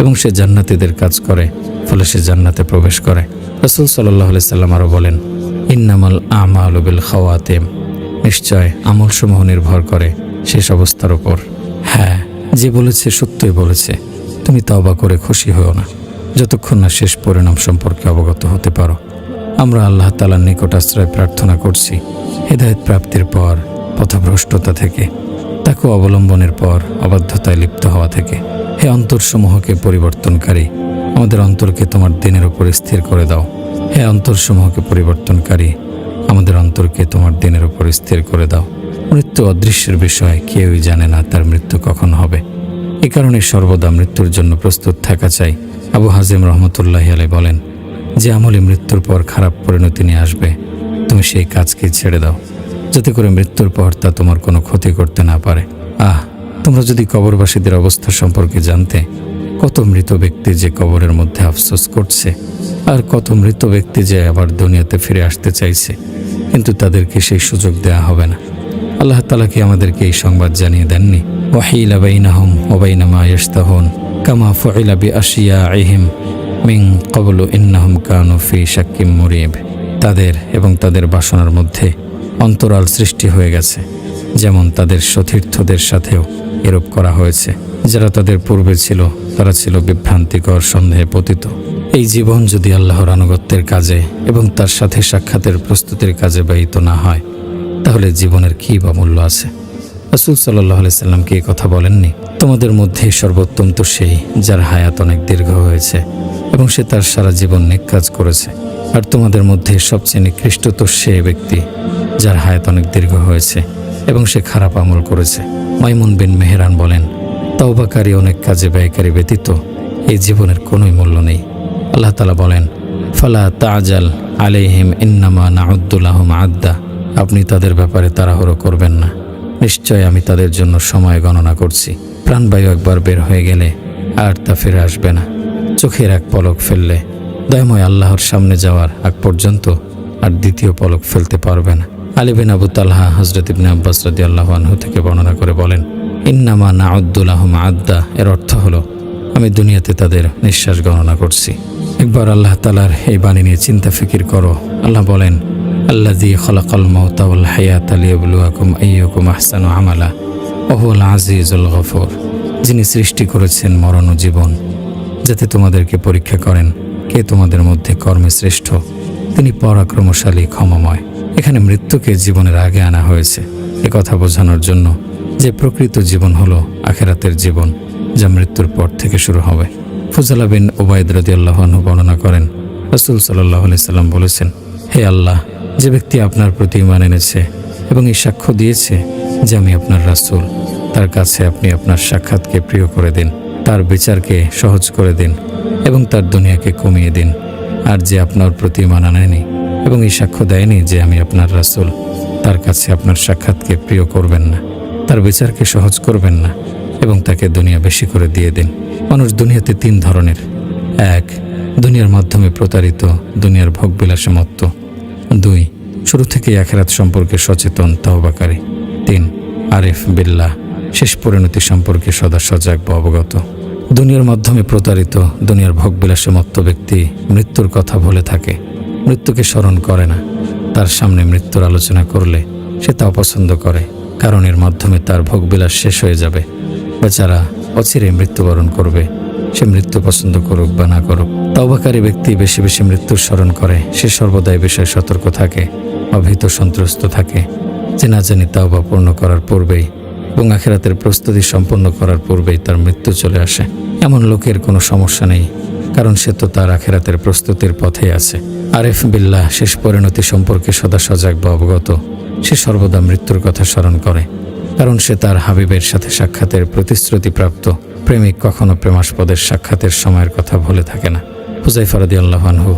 এবং সে জান্নাতীদের কাজ করে, ফলে সে জান্নাতে প্রবেশ করে। রাসূল সাল্লাল্লাহু আলাইহি সাল্লাম আরও বলেন, ইন্নামাল আমালু বিল খাওয়াতিম, নিশ্চয় আমলসমূহ নির্ভর করে শেষ অবস্থার উপর। হ্যাঁ, যে বলেছে সত্যই বলেছে। তুমি তওবা করে খুশি হও না যতক্ষণ না শেষ পরিণাম সম্পর্কে অবগত হতে পারো। আমরা আল্লাহ তাআলার নিকট আশ্রয় প্রার্থনা করছি হেদায়েত প্রাপ্তির পর পথভ্রষ্টতা থেকে, তাকে অবলম্বনের পর অবাধ্যতায় লিপ্ত হওয়া থেকে। হে অন্তরসমূহকে পরিবর্তনকারী, আমাদের অন্তরকে তোমার দিনের উপর স্থির করে দাও। হে অন্তরসমূহকে পরিবর্তনকারী, আমাদের অন্তরকে তোমার দিনের উপর স্থির করে দাও। মৃত্যু অদৃশ্যের বিষয়, কেউই জানে না তার মৃত্যু কখন হবে। এ কারণে সর্বদা মৃত্যুর জন্য প্রস্তুত থাকা চাই। আবু হাজিম রহমতুল্লাহি আলাইহি বলেন, যে আমলে মৃত্যুর পর খারাপ পরিণতি নিয়ে আসবে, তুমি সেই কাজকে ছেড়ে দাও, যাতে করে মৃত্যুর পর তা তোমার কোনো ক্ষতি করতে না পারে। তোমরা যদি কবরবাসীদের অবস্থা সম্পর্কে জানতে, কত মৃত ব্যক্তি যে কবরের মধ্যে আফসোস করছে, আর কত মৃত ব্যক্তি যে আবার দুনিয়াতে ফিরে আসতে চাইছে, কিন্তু তাদেরকে সেই সুযোগ দেয়া হবে না। আল্লাহ তাআলা কি আমাদেরকে এই সংবাদ জানিয়ে দেননি? ওয়াহিলা বাইনাহুম ওয়া বাইনা মা ইয়াশতাহুন কামা ফুইলা বিআশিয়াইহিম মিন ক্বাবলু ইন্নাহুম কানু ফি শাক্কিম মুরিব। তাদের এবং তাদের বাসনার মধ্যে অন্তরাল সৃষ্টি হয়ে গেছে, যেমন তাদের সতীর্থদের সাথেও এরূপ করা হয়েছে। যারা তাদের পূর্বে ছিল, তারা ছিল বিভ্রান্তিকর সন্দেহে পতিত। এই জীবন যদি আল্লাহর আনুগত্যের কাজে এবং তার সাথে সাক্ষাতের প্রস্তুতির কাজে ব্যয়িত না হয়, তাহলে জীবনের কী বা মূল্য আছে? রাসূল সাল্লাল্লাহু আলাইহি সাল্লাম কি কথা বলেননি, তোমাদের মধ্যে সর্বোত্তম তো সেই যার হায়াত অনেক দীর্ঘ হয়েছে এবং সে তার সারা জীবন নেক কাজ করেছে, আর তোমাদের মধ্যে সবচেয়ে নিকৃষ্ট তো সে ব্যক্তি যার হায়াত অনেক দীর্ঘ হয়েছে এবং সে খারাপ আমল করেছে। মাইমুন বিন মেহরান বলেন, তওবাকারী অনেক কাজে ব্যয়কারী ব্যতীত এই জীবনের কোনোই মূল্য নেই। আল্লাহ তাআলা বলেন, ফালা তাজাল আলাইহিম ইন্নামা নাউদ্দু লাহুম আদ্দা, আপনি তাদের ব্যাপারে তাড়াহুড়ো করবেন না, নিশ্চয় আমি তাদের জন্য সময় গণনা করছি। প্রাণবায়ু একবার বের হয়ে গেলে আর তা ফিরে আসবে না। চোখের এক পলক ফেললে দয়াময় আল্লাহর সামনে যাওয়ার আগ পর্যন্ত আর দ্বিতীয় পলক ফেলতে পারবে না। আলী বিন আবু তালহা হযরত ইবনে আব্বাস রাদিয়াল্লাহু আনহু থেকে বর্ণনা করে বলেন, ইন্নামা নাউদ্দু লাহুম আদ্দা, এর অর্থ হলো আমি দুনিয়াতে তাদের নিঃশ্বাস গণনা করছি। একবার আল্লাহ তাআলার এই বাণী নিয়ে চিন্তা ফিকির করো। আল্লাহ বলেন, আল্লাযী খালাকাল মাউতা ওয়াল হায়াতা লিয়াবলুয়াকুম আইয়ুকুম আহসানু আমালা ওয়া হুয়াল আজিজুল গফুর, যিনি সৃষ্টি করেছেন মরণ ও জীবন, যাতে তোমাদেরকে পরীক্ষা করেন কে তোমাদের মধ্যে কর্মে শ্রেষ্ঠ, তিনি পরাক্রমশালী ক্ষমাময়। এখানে মৃত্যুকে জীবনের আগে আনা হয়েছে এ কথা বোঝানোর জন্য যে প্রকৃত জীবন হলো আখিরাতের জীবন, যা মৃত্যুর পর থেকে শুরু হবে। ফুজালা বিন উবাইদ রাদিয়াল্লাহু আনহু বর্ণনা করেন, রাসূল সাল্লাল্লাহু আলাইহি সাল্লাম বলেছেন, হে আল্লাহ, যে ব্যক্তি আপনার প্রতি ঈমান এনেছে এবং এই সাক্ষ্য দিয়েছে যে আমি আপনার রাসূল, তার কাছে আপনি আপনার সাক্ষাৎকে প্রিয় করে দিন, তার বিচারকে সহজ করে দিন এবং তার দুনিয়াকে কমিয়ে দিন। আর যে আপনার প্রতি ঈমান আনেনি এবং এই সাক্ষ্য দেয়নি যে আমি আপনার রাসূল, তার কাছে আপনার সাক্ষাৎকে প্রিয় করবেন না, তার বিচারকে সহজ করবেন না এবং তাকে দুনিয়া বেশি করে দিয়ে দিন। মানুষ দুনিয়াতে 3 ধরনের: 1, দুনিয়ার মাধ্যমে প্রতারিত, দুনিয়ার ভোগবিলাসে মত্ত। 2, শুরু থেকেই আখিরাত সম্পর্কে সচেতন, তওবাকারী। 3, আরিফ বিল্লাহ, শেষ পরিণতি সম্পর্কে সদা সজাগ বা অবগত। দুনিয়ার মাধ্যমে প্রতারিত, দুনিয়ার ভোগবিলাসে মত্ত ব্যক্তি মৃত্যুর কথা ভুলে থাকে, মৃত্যুকে স্মরণ করে না। তার সামনে মৃত্যুর আলোচনা করলে সে তা অপছন্দ করে, কারণ এর মাধ্যমে তার ভোগবিলাস শেষ হয়ে যাবে। বেচারা অচিরে মৃত্যুবরণ করবে, সে মৃত্যু পছন্দ করুক বা না করুক। তওবাকারী ব্যক্তি বেশি বেশি মৃত্যুর স্মরণ করে, সে সর্বদাই বিষয়ে সতর্ক থাকে, অভীত সন্ত্রস্ত থাকে, যে না জানি তওবা পূর্ণ করার পূর্বেই এবং আখিরাতের প্রস্তুতি সম্পন্ন করার পূর্বেই তার মৃত্যু চলে আসে। এমন লোকের কোনো সমস্যা নেই, কারণ সে তো তার আখিরাতের প্রস্তুতির পথেই আছে। আরেফ বিল্লাহ শেষ পরিণতি সম্পর্কে সদা সজাগ বা অবগত, সে সর্বদা মৃত্যুর কথা স্মরণ করে, কারণ সে তার হাবিবের সাথে সাক্ষাতের প্রতিশ্রুতিপ্রাপ্ত। প্রেমিক কখনো প্রেমাস্পদের সাক্ষাতের সময়ের কথা ভুলে থাকে না। হুযায়ফা রাদিয়াল্লাহু আনহু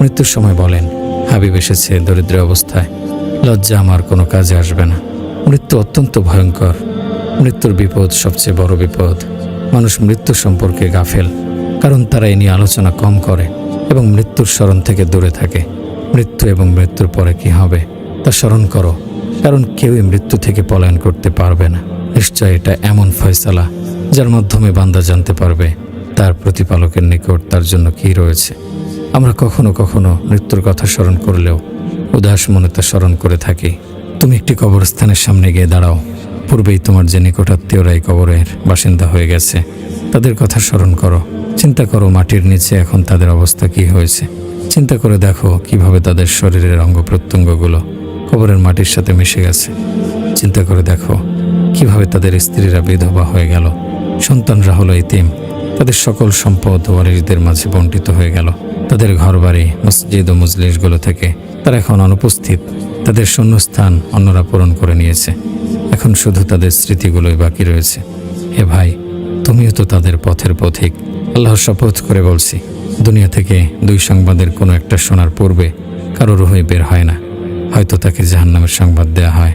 মৃত্যুর সময় বলেন, হাবিব এসেছে দরিদ্র অবস্থায়, লজ্জা আমার কোনো কাজে আসবে না। মৃত্যু অত্যন্ত ভয়ঙ্কর, মৃত্যুর বিপদ সবচেয়ে বড় বিপদ। মানুষ মৃত্যু সম্পর্কে গাফেল, কারণ তারা এ নিয়ে আলোচনা কম করে এবং মৃত্যুর স্মরণ থেকে দূরে থাকে। মৃত্যু এবং মৃত্যুর পরে কি হবে তা স্মরণ করো, কারণ কেউই মৃত্যু থেকে পলায়ন করতে পারবে না। নিশ্চয় এটা এমন ফয়সালা যার মাধ্যমে বান্দা জানতে পারবে তার প্রতিপালকের নিকট তার জন্য কি রয়েছে। আমরা কখনো কখনো মৃত্যুর কথা স্মরণ করলেও উদাস মনে তা স্মরণ করে থাকি। তুমি একটি কবরস্থানের সামনে গিয়ে দাঁড়াও, পূর্বেই তোমার যে নিকটাত্মীয়রা এই কবরের বাসিন্দা হয়ে গেছে তাদের কথা স্মরণ করো। চিন্তা করো মাটির নিচে এখন তাদের অবস্থা কি হয়েছে। চিন্তা করে দেখো কিভাবে তাদের শরীরের অঙ্গ প্রত্যঙ্গগুলো কবরের মাটির সাথে মিশে গেছে। চিন্তা করে দেখো কিভাবে তাদের স্ত্রীরা বিধবা হয়ে গেল, সন্তানরা হলো এতিম, তাদের সকল সম্পদ ওয়ারিসদের মাঝে বণ্টিত হয়ে গেল। তাদের ঘরবাড়ি, মসজিদ ও মজলিসগুলো থেকে তারা এখন অনুপস্থিত, তাদের শূন্যস্থান অন্যরা পূরণ করে নিয়েছে। এখন শুধু তাদের স্মৃতিগুলোই বাকি রয়েছে। হে ভাই, তুমিও তো তাদের পথের পথিক। আল্লাহর শপথ করে বলছি, দুনিয়া থেকে দুই সংবাদের কোনো একটা শোনার পূর্বে কারো রুহই বের হয় না। হয়তো তাকে জাহান্নামের সংবাদ দেয়া হয়,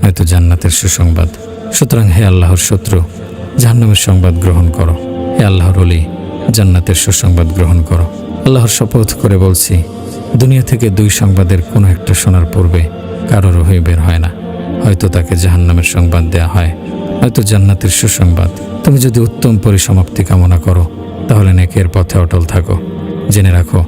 হয়তো জান্নাতের সুসংবাদ। সুতরাং হে আল্লাহর শত্রু, জাহান্নামের সংবাদ গ্রহণ করো। হে আল্লাহর ওলি, জান্নাতের সুসংবাদ গ্রহণ করো। আল্লাহর শপথ করে বলছি, দুনিয়া থেকে দুই সংবাদের কোনো একটা শোনার পূর্বে কারো রুহই বের হয় না। হয়তো তাকে জাহান্নামের সংবাদ দেয়া হয়, হয়তো জান্নাতের সুসংবাদ। তুমি যদি উত্তম পরিসমাপ্তি কামনা করো তাহলে নেকের পথে অটল থাকো। জেনে রাখো,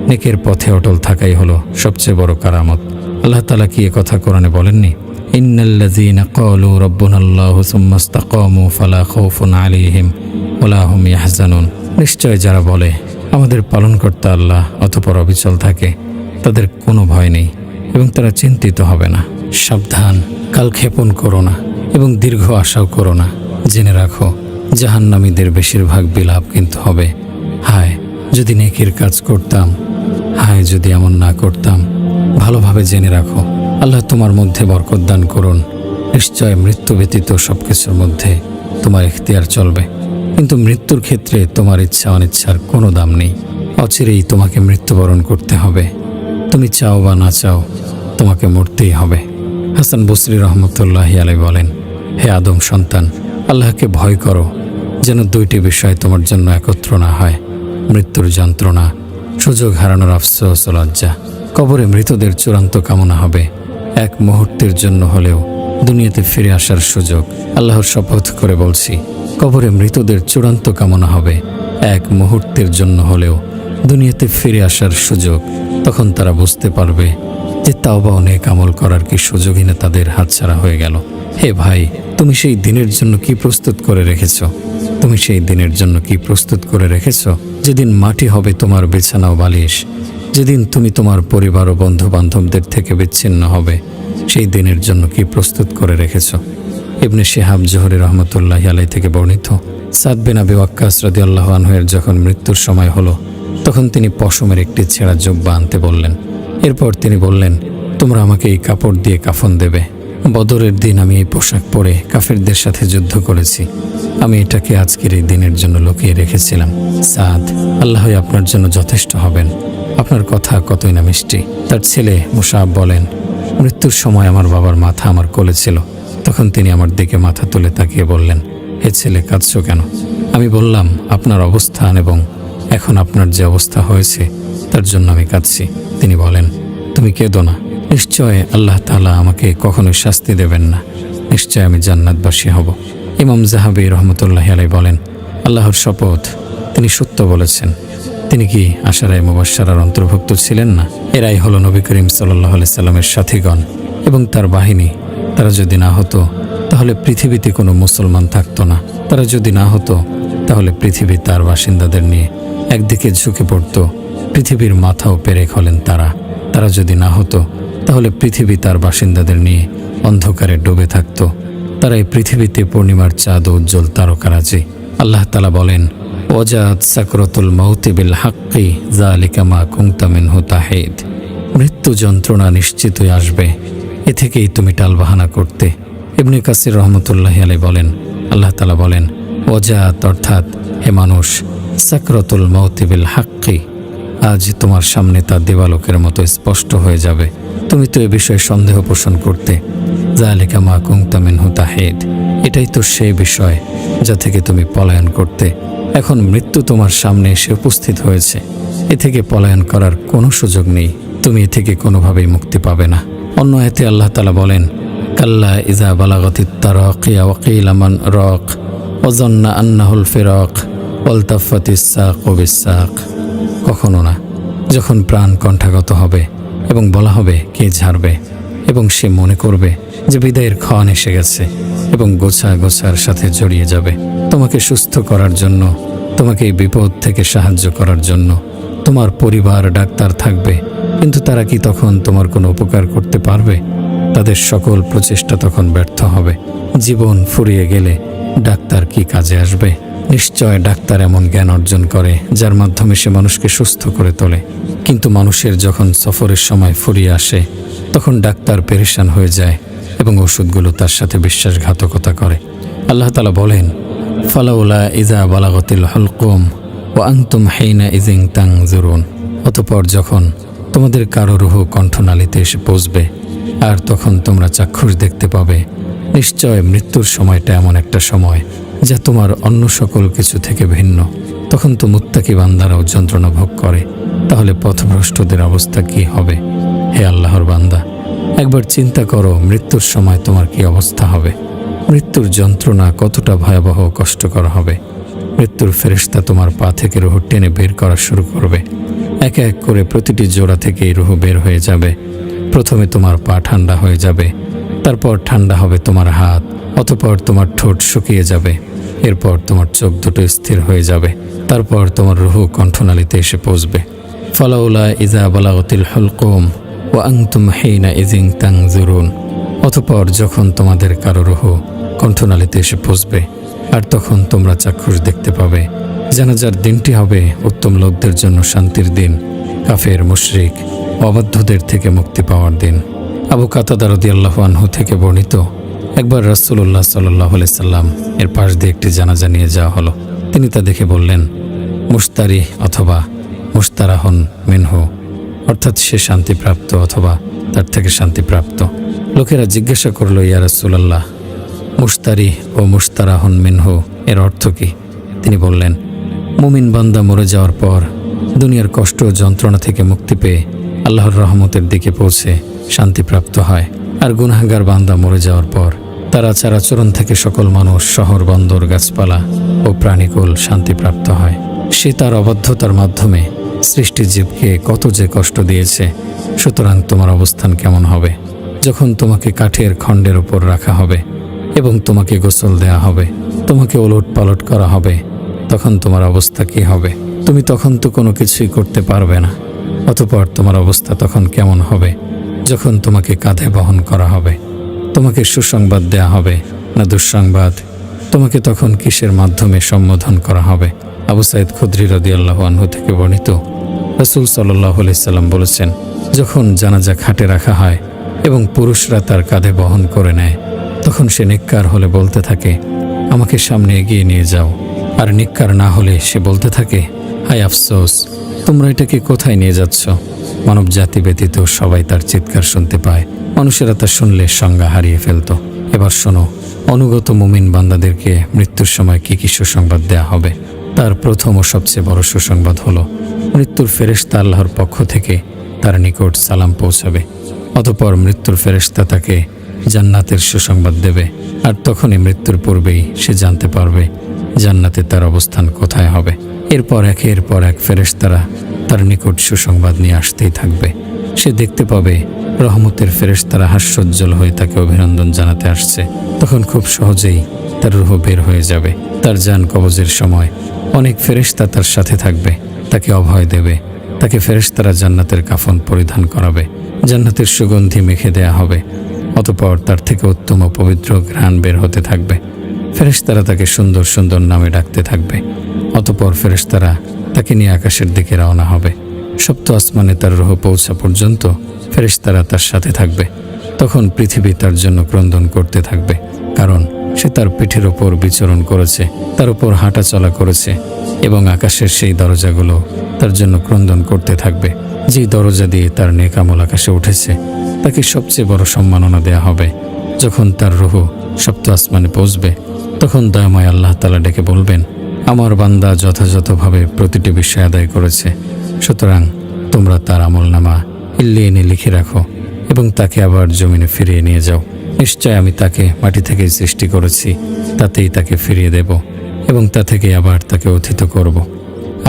নেকের পথে অটল থাকাই হলো সবচেয়ে বড় কারামত। আল্লাহ তাআলা কি কথা কোরআনে বলেননি? ইন্নাল্লাযীনা ক্বালু রাব্বুনাল্লাহু সুম্মা ইসতাকামু ফালা খাউফুন আলাইহিম ওয়ালা হুম ইয়াহজানুন। নিশ্চয় যারা বলে আমাদের পালনকর্তা আল্লাহ, অতঃপর অবিচল থাকে, তাদের কোনো ভয় নেই এবং তারা চিন্তিত হবে না। সাবধান, কালক্ষেপণ করো না এবং দীর্ঘ আশাও করো না। জেনে রাখো, জাহান্নামীদের বেশিরভাগ বিলাপ কিন্তু হবে, হায় যদি নেকির কাজ করতাম, হায় যদি এমন না করতাম। ভালোভাবে জেনে রাখো, আল্লাহ তোমার মধ্যে বরকত দান করুন। নিশ্চয় মৃত্যু ব্যতীত সব কিছুর মধ্যে তোমার ইখতিয়ার চলবে, কিন্তু মৃত্যুর ক্ষেত্রে তোমার ইচ্ছা অনিচ্ছার কোনো দাম নেই। অচিরেই তোমাকে মৃত্যুবরণ করতে হবে। তুমি চাও বা না চাও, তোমাকে মরতেই হবে। হাসান বসরি রহমতুল্লাহি আলাইহি বলেন, হে আদম সন্তান, আল্লাহকে ভয় করো যেন দুইটি বিষয় তোমার জন্য একত্র না হয়, মৃত্যুর যন্ত্রণা, সুযোগ হারানোর আফসোস ও লজ্জা। কবরে মৃতদের চূড়ান্ত কামনা হবে এক মুহূর্তের জন্য হলেও দুনিয়াতে ফিরে আসার সুযোগ। আল্লাহর শপথ করে বলছি, কবরে মৃতদের চূড়ান্ত কামনা হবে এক মুহূর্তের জন্য হলেও দুনিয়াতে ফিরে আসার সুযোগ। তখন তারা বুঝতে পারবে যে তাওবা ও নেক আমল করার কি সুযোগই না তাদের হাতছাড়া হয়ে গেল। হে ভাই, তুমি সেই দিনের জন্য কি প্রস্তুত করে রেখেছ? তুমি সেই দিনের জন্য কি প্রস্তুত করে রেখেছ যেদিন মাটি হবে তোমার বিছানা ও বালিশ, যেদিন তুমি তোমার পরিবার ও বন্ধু বান্ধবদের থেকে বিচ্ছিন্ন হবে? সেই দিনের জন্য কি প্রস্তুত করে রেখেছ? ইবনে শিহাব জোহরি রহমতুল্লাহি আলাইহি থেকে বর্ণিত, সাদ বিন আবি ওয়াক্কাস রাদিয়াল্লাহু আনহু এর যখন মৃত্যুর সময় হলো, তখন তিনি পশমের একটি ছেঁড়া জুব্বা আনতে বললেন। এরপর তিনি বললেন, তোমরা আমাকে এই কাপড় দিয়ে কাফন দেবে। বদরের দিন আমি এই পোশাক পরে কাফিরদের সাথে যুদ্ধ করেছি। আমি এটাকে আজকের এই দিনের জন্য লুকিয়ে রেখেছিলাম। সাদ, আল্লাহই আপনার জন্য যথেষ্ট হবেন। আপনার কথা কতই না মিষ্টি। তার ছেলে মুসাব বলেন, মৃত্যুর সময় আমার বাবার মাথা আমার কোলে ছিল। তখন তিনি আমার দিকে মাথা তুলে তাকিয়ে বললেন, হে ছেলে, কাঁদছো কেন? আমি বললাম, আপনার অবস্থান এবং এখন আপনার যে অবস্থা হয়েছে তার জন্য আমি কাঁদছি। তিনি বলেন, তুমি কেঁদো না, নিশ্চয় আল্লাহ তাআলা আমাকে কখনোই শাস্তি দেবেন না। নিশ্চয় আমি জান্নাতবাসী হব। ইমাম যাহাবী রহমতুল্লাহি আলাইহি বলেন, আল্লাহর শপথ, তিনি সত্য বলেছেন। তিনি কি আশারায়ে মুবাশশারার অন্তর্ভুক্ত ছিলেন না? এরাই হলো নবী করিম সাল্লাল্লাহু আলাইহি সাল্লামের সাথীগণ এবং তার বাহিনী। তারা যদি না হতো তাহলে পৃথিবীতে কোনো মুসলমান থাকতো না। তারা যদি না হতো তাহলে পৃথিবী তার বাসিন্দাদের নিয়ে একদিকে ঝুঁকে পড়ত। পৃথিবীর মাথাও পেরেক হলেন তারা। তারা যদি না হতো তাহলে পৃথিবী তার বাসিন্দাদের নিয়ে অন্ধকারে ডুবে থাকত। তারা এই পৃথিবীতে পূর্ণিমার চাঁদ ও উজ্জ্বল তারকারাজি। আল্লাহ তাআলা বলেন, ওয়াজাত সাকরাতুল মাউতি বিল হাক্কি যালিকা মা কুনতা মিনহু তাহিদ। মৃত্যু যন্ত্রণা নিশ্চিতই আসবে, এ থেকেই তুমি টালবাহানা করতে। ইবনে কাসির রহমতুল্লাহি আলাইহি বলেন, আল্লাহ তাআলা বলেন, ওয়াজাত অর্থাৎ হে মানুষ, সাকরাতুল মাউতি বিল হাক্কি, আজ তোমার সামনে তা দেবালোকের মতো স্পষ্ট হয়ে যাবে। তুমি তো এ বিষয়ে সন্দেহ পোষণ করতে। যালিকা মা কুনতা মিনহু তাহিদ, এটাই তো সেই বিষয় যা থেকে তুমি পলায়ন করতে। এখন মৃত্যু তোমার সামনে এসে উপস্থিত হয়েছে, এ থেকে পলায়ন করার কোনো সুযোগ নেই। তুমি এ থেকে কোনোভাবেই মুক্তি পাবে না। অন্য আয়াতে আল্লাহ তাআলা বলেন, কাল্লা ইযা বালাগাতিত তারাকিয়া ওয়া কিলা মান রাক ওয়া যান্না আন্নাহুল ফিরাক ওয়ালতাফাতিস সাকু বিস-সাক। কখনো না, যখন প্রাণ কণ্ঠাগত হবে এবং বলা হবে কে ঝাড়বে, এবং সে মনে করবে যে বিদায়ের ক্ষণ এসে গেছে এবং গোছার সাথে জড়িয়ে যাবে। তোমাকে সুস্থ করার জন্য, তোমাকে এই বিপদ থেকে সাহায্য করার জন্য তোমার পরিবার ডাক্তার থাকবে, কিন্তু তারা কি তখন তোমার কোনো উপকার করতে পারবে? তাদের সকল প্রচেষ্টা তখন ব্যর্থ হবে। জীবন ফুরিয়ে গেলে ডাক্তার কি কাজে আসবে? নিশ্চয় ডাক্তার এমন জ্ঞান অর্জন করে যার মাধ্যমে সে মানুষকে সুস্থ করে তোলে, কিন্তু মানুষের যখন সফরের সময় ফুরিয়ে আসে তখন ডাক্তার পেরেশান হয়ে যায় এবং ওষুধগুলো তার সাথে বিশ্বাসঘাতকতা করে। আল্লাহ তাআলা বলেন, ফালাউলা ইযা বালাগাতিল হুলকুম ওয়া আনতুম হিনা ইযিন তানজুরুন। অতঃপর যখন তোমাদের কারো রূহ কণ্ঠনালীতে এসে পৌঁছবে আর তখন তোমরা চাক্ষুষ দেখতে পাবে, নিশ্চয় মৃত্যুর সময়টা এমন একটা সময় যা তোমার অন্য সকল কিছু থেকে ভিন্ন। তখন তো মুত্তাকি বান্দারাও যন্ত্রণা ভোগ করে, তাহলে পথভ্রষ্টদের অবস্থা কি হবে? হে আল্লাহর বান্দা, একবার চিন্তা করো মৃত্যুর সময় তোমার কি অবস্থা হবে। মৃত্যুর যন্ত্রণা কতটা ভয়াবহ কষ্টকর হবে। মৃত্যুর ফেরেশতা তোমার পা থেকে রুহ টেনে বের করা শুরু করবে। এক এক করে প্রতিটি জোড়া থেকেই রুহ বের হয়ে যাবে। প্রথমে তোমার পা ঠান্ডা হয়ে যাবে, তারপর ঠান্ডা হবে তোমার হাত, অতঃপর তোমার ঠোঁট শুকিয়ে যাবে, এরপর তোমার চোখ দুটো স্থির হয়ে যাবে, তারপর তোমার রুহ কণ্ঠনালীতে এসে পৌঁছবে। ফালাউলা ইযা বালাগাতিল হুলকুম ওয়া আনতুম হিনা ইযিন তানজুরুন। অতঃপর যখন তোমাদের কারো রুহ কণ্ঠনালীতে এসে পৌঁছবে আর তখন তোমরা চাক্ষুষ দেখতে পাবে, জানাজার দিনটি হবে উত্তম লোকদের জন্য শান্তির দিন, কাফের মুশরিক অবাধ্যদের থেকে মুক্তি পাওয়ার দিন। আবু কাতাদা রাদিয়াল্লাহু আনহু থেকে বর্ণিত, একবার রাসূলুল্লাহ সাল্লাল্লাহু আলাইহি সাল্লাম এর পাশ দিয়ে একটি জানাজা নিয়ে যাওয়া হলো। তিনি তা দেখে বললেন, মুশতারি অথবা মুশতারাহুন মিনহু, অর্থাৎ সে শান্তিপ্রাপ্ত অথবা তার থেকে শান্তিপ্রাপ্ত। লোকেরা জিজ্ঞাসা করল, ইয়া রাসূলুল্লাহ, মুশতারি ও মুশতারাহুন মিনহু এর অর্থ কি? তিনি বললেন, মুমিন বান্দা মরে যাওয়ার পর দুনিয়ার কষ্ট ও যন্ত্রণা থেকে মুক্তি পেয়ে আল্লাহর রহমতের দিকে পৌঁছে শান্তিপ্রাপ্ত হয়, আর গুনাহগার বান্দা মরে যাওয়ার পর তার আচার আচরণ থেকে সকল মানুষ, শহর, বন্দর, গাছপালা ও প্রাণীকুল শান্তিপ্রাপ্ত হয়। সে তার অবাধ্যতার মাধ্যমে সৃষ্টি জীবকে কত যে কষ্ট দিয়েছে। সুতরাং তোমার অবস্থান কেমন হবে যখন তোমাকে কাঠের খণ্ডের উপর রাখা হবে এবং তোমাকে গোসল দেয়া হবে, তোমাকে ওলট পালট করা হবে, তখন তোমার অবস্থা কি হবে? তুমি তখন তো কোনো কিছুই করতে পারবে না। অতঃপর তোমার অবস্থা তখন কেমন হবে যখন তোমাকে কাঁধে বহন করা হবে? তোমাকে সুসংবাদ দেয়া হবে না দুঃসংবাদ? তোমাকে তখন কিসের মাধ্যমে সম্বোধন করা হবে? আবু সাঈদ খুদরি রাদিয়াল্লাহু আনহু থেকে বর্ণিত, রাসূল সাল্লাল্লাহু আলাইহি সাল্লাম বলেছেন, যখন জানাজা খাটে রাখা হয় এবং পুরুষরা তার কাঁধে বহন করে নেয়, তখন সে নেককার হলে বলতে থাকে, আমাকে সামনে এগিয়ে নিয়ে যাও, আর নেককার না হলে সে বলতে থাকে, হায় আফসোস, তোমরা এটাকে কোথায় নিয়ে যাচ্ছ? মানব জাতি ব্যতীত সবাই তার চিৎকার শুনতে পায়। মানুষেরা তা শুনলে সংজ্ঞা হারিয়ে ফেলত। এবার শোনো, অনুগত মুমিন বান্দাদেরকে মৃত্যুর সময় কি কি সুসংবাদ দেয়া হবে। তার প্রথম ও সবচেয়ে বড় সুসংবাদ হলো, মৃত্যুর ফেরেশতা আল্লাহর পক্ষ থেকে তার নিকট সালাম পৌঁছাবে। অতঃপর মৃত্যুর ফেরেশতা তাকে জান্নাতের সুসংবাদ দেবে, আর তখনই মৃত্যুর পূর্বেই সে জানতে পারবে জান্নাতে তার অবস্থান কোথায় হবে। এরপর একের পর এক ফেরেশতারা তার নিকট সুসংবাদ নিয়ে আসতেই থাকবে। সে দেখতে পাবে রহমতের ফেরেশতারা হাস্যোজ্জ্বল হয়ে তাকে অভিনন্দন জানাতে আসছে। তখন খুব সহজেই তার রূহ বের হয়ে যাবে। তার জান কবজের সময় অনেক ফেরেশতা তার সাথে থাকবে, তাকে অভয় দেবে। তাকে ফেরেশতারা জান্নাতের কাফন পরিধান করাবে, জান্নাতের সুগন্ধি মেখে দেয়া হবে। অতঃপর তার থেকে উত্তম ও পবিত্র ঘ্রাণ বের হতে থাকবে। ফেরেশতারা তাকে সুন্দর সুন্দর নামে ডাকতে থাকবে। অতঃপর ফেরেশতারা তাকে নিয়ে আকাশের দিকে রওনা হবে। সপ্ত আসমানে তার রূহ পৌঁছা পর্যন্ত ফেরেশতারা তার সাথে থাকবে। তখন পৃথিবী তার জন্য ক্রন্দন করতে থাকবে, কারণ সে তার পিঠের ওপর বিচরণ করেছে, তার উপর হাঁটা চলা করেছে, এবং আকাশের সেই দরজাগুলো তার জন্য ক্রন্দন করতে থাকবে। যেই দরজা দিয়ে তার নেক আমল আকাশে উঠেছে, তাকে সবচেয়ে বড় সম্মাননা দেয়া হবে। যখন তার রূহ সপ্ত আসমানে পৌঁছবে, তখন দয়াময় আল্লাহ তাআলা ডেকে বলবেন, আমার বান্দা যথাযথভাবে প্রতিটি বিষয় আদায় করেছে, সুতরাং তোমরা তার আমলনামা ইল্লিয়িনে লিখে রাখো এবং তাকে আবার জমিনে ফিরিয়ে নিয়ে যাও। নিশ্চয় আমি তাকে মাটি থেকেই সৃষ্টি করেছি, তাতেই তাকে ফিরিয়ে দেব এবং তা থেকে আবার তাকে উত্থিত করব।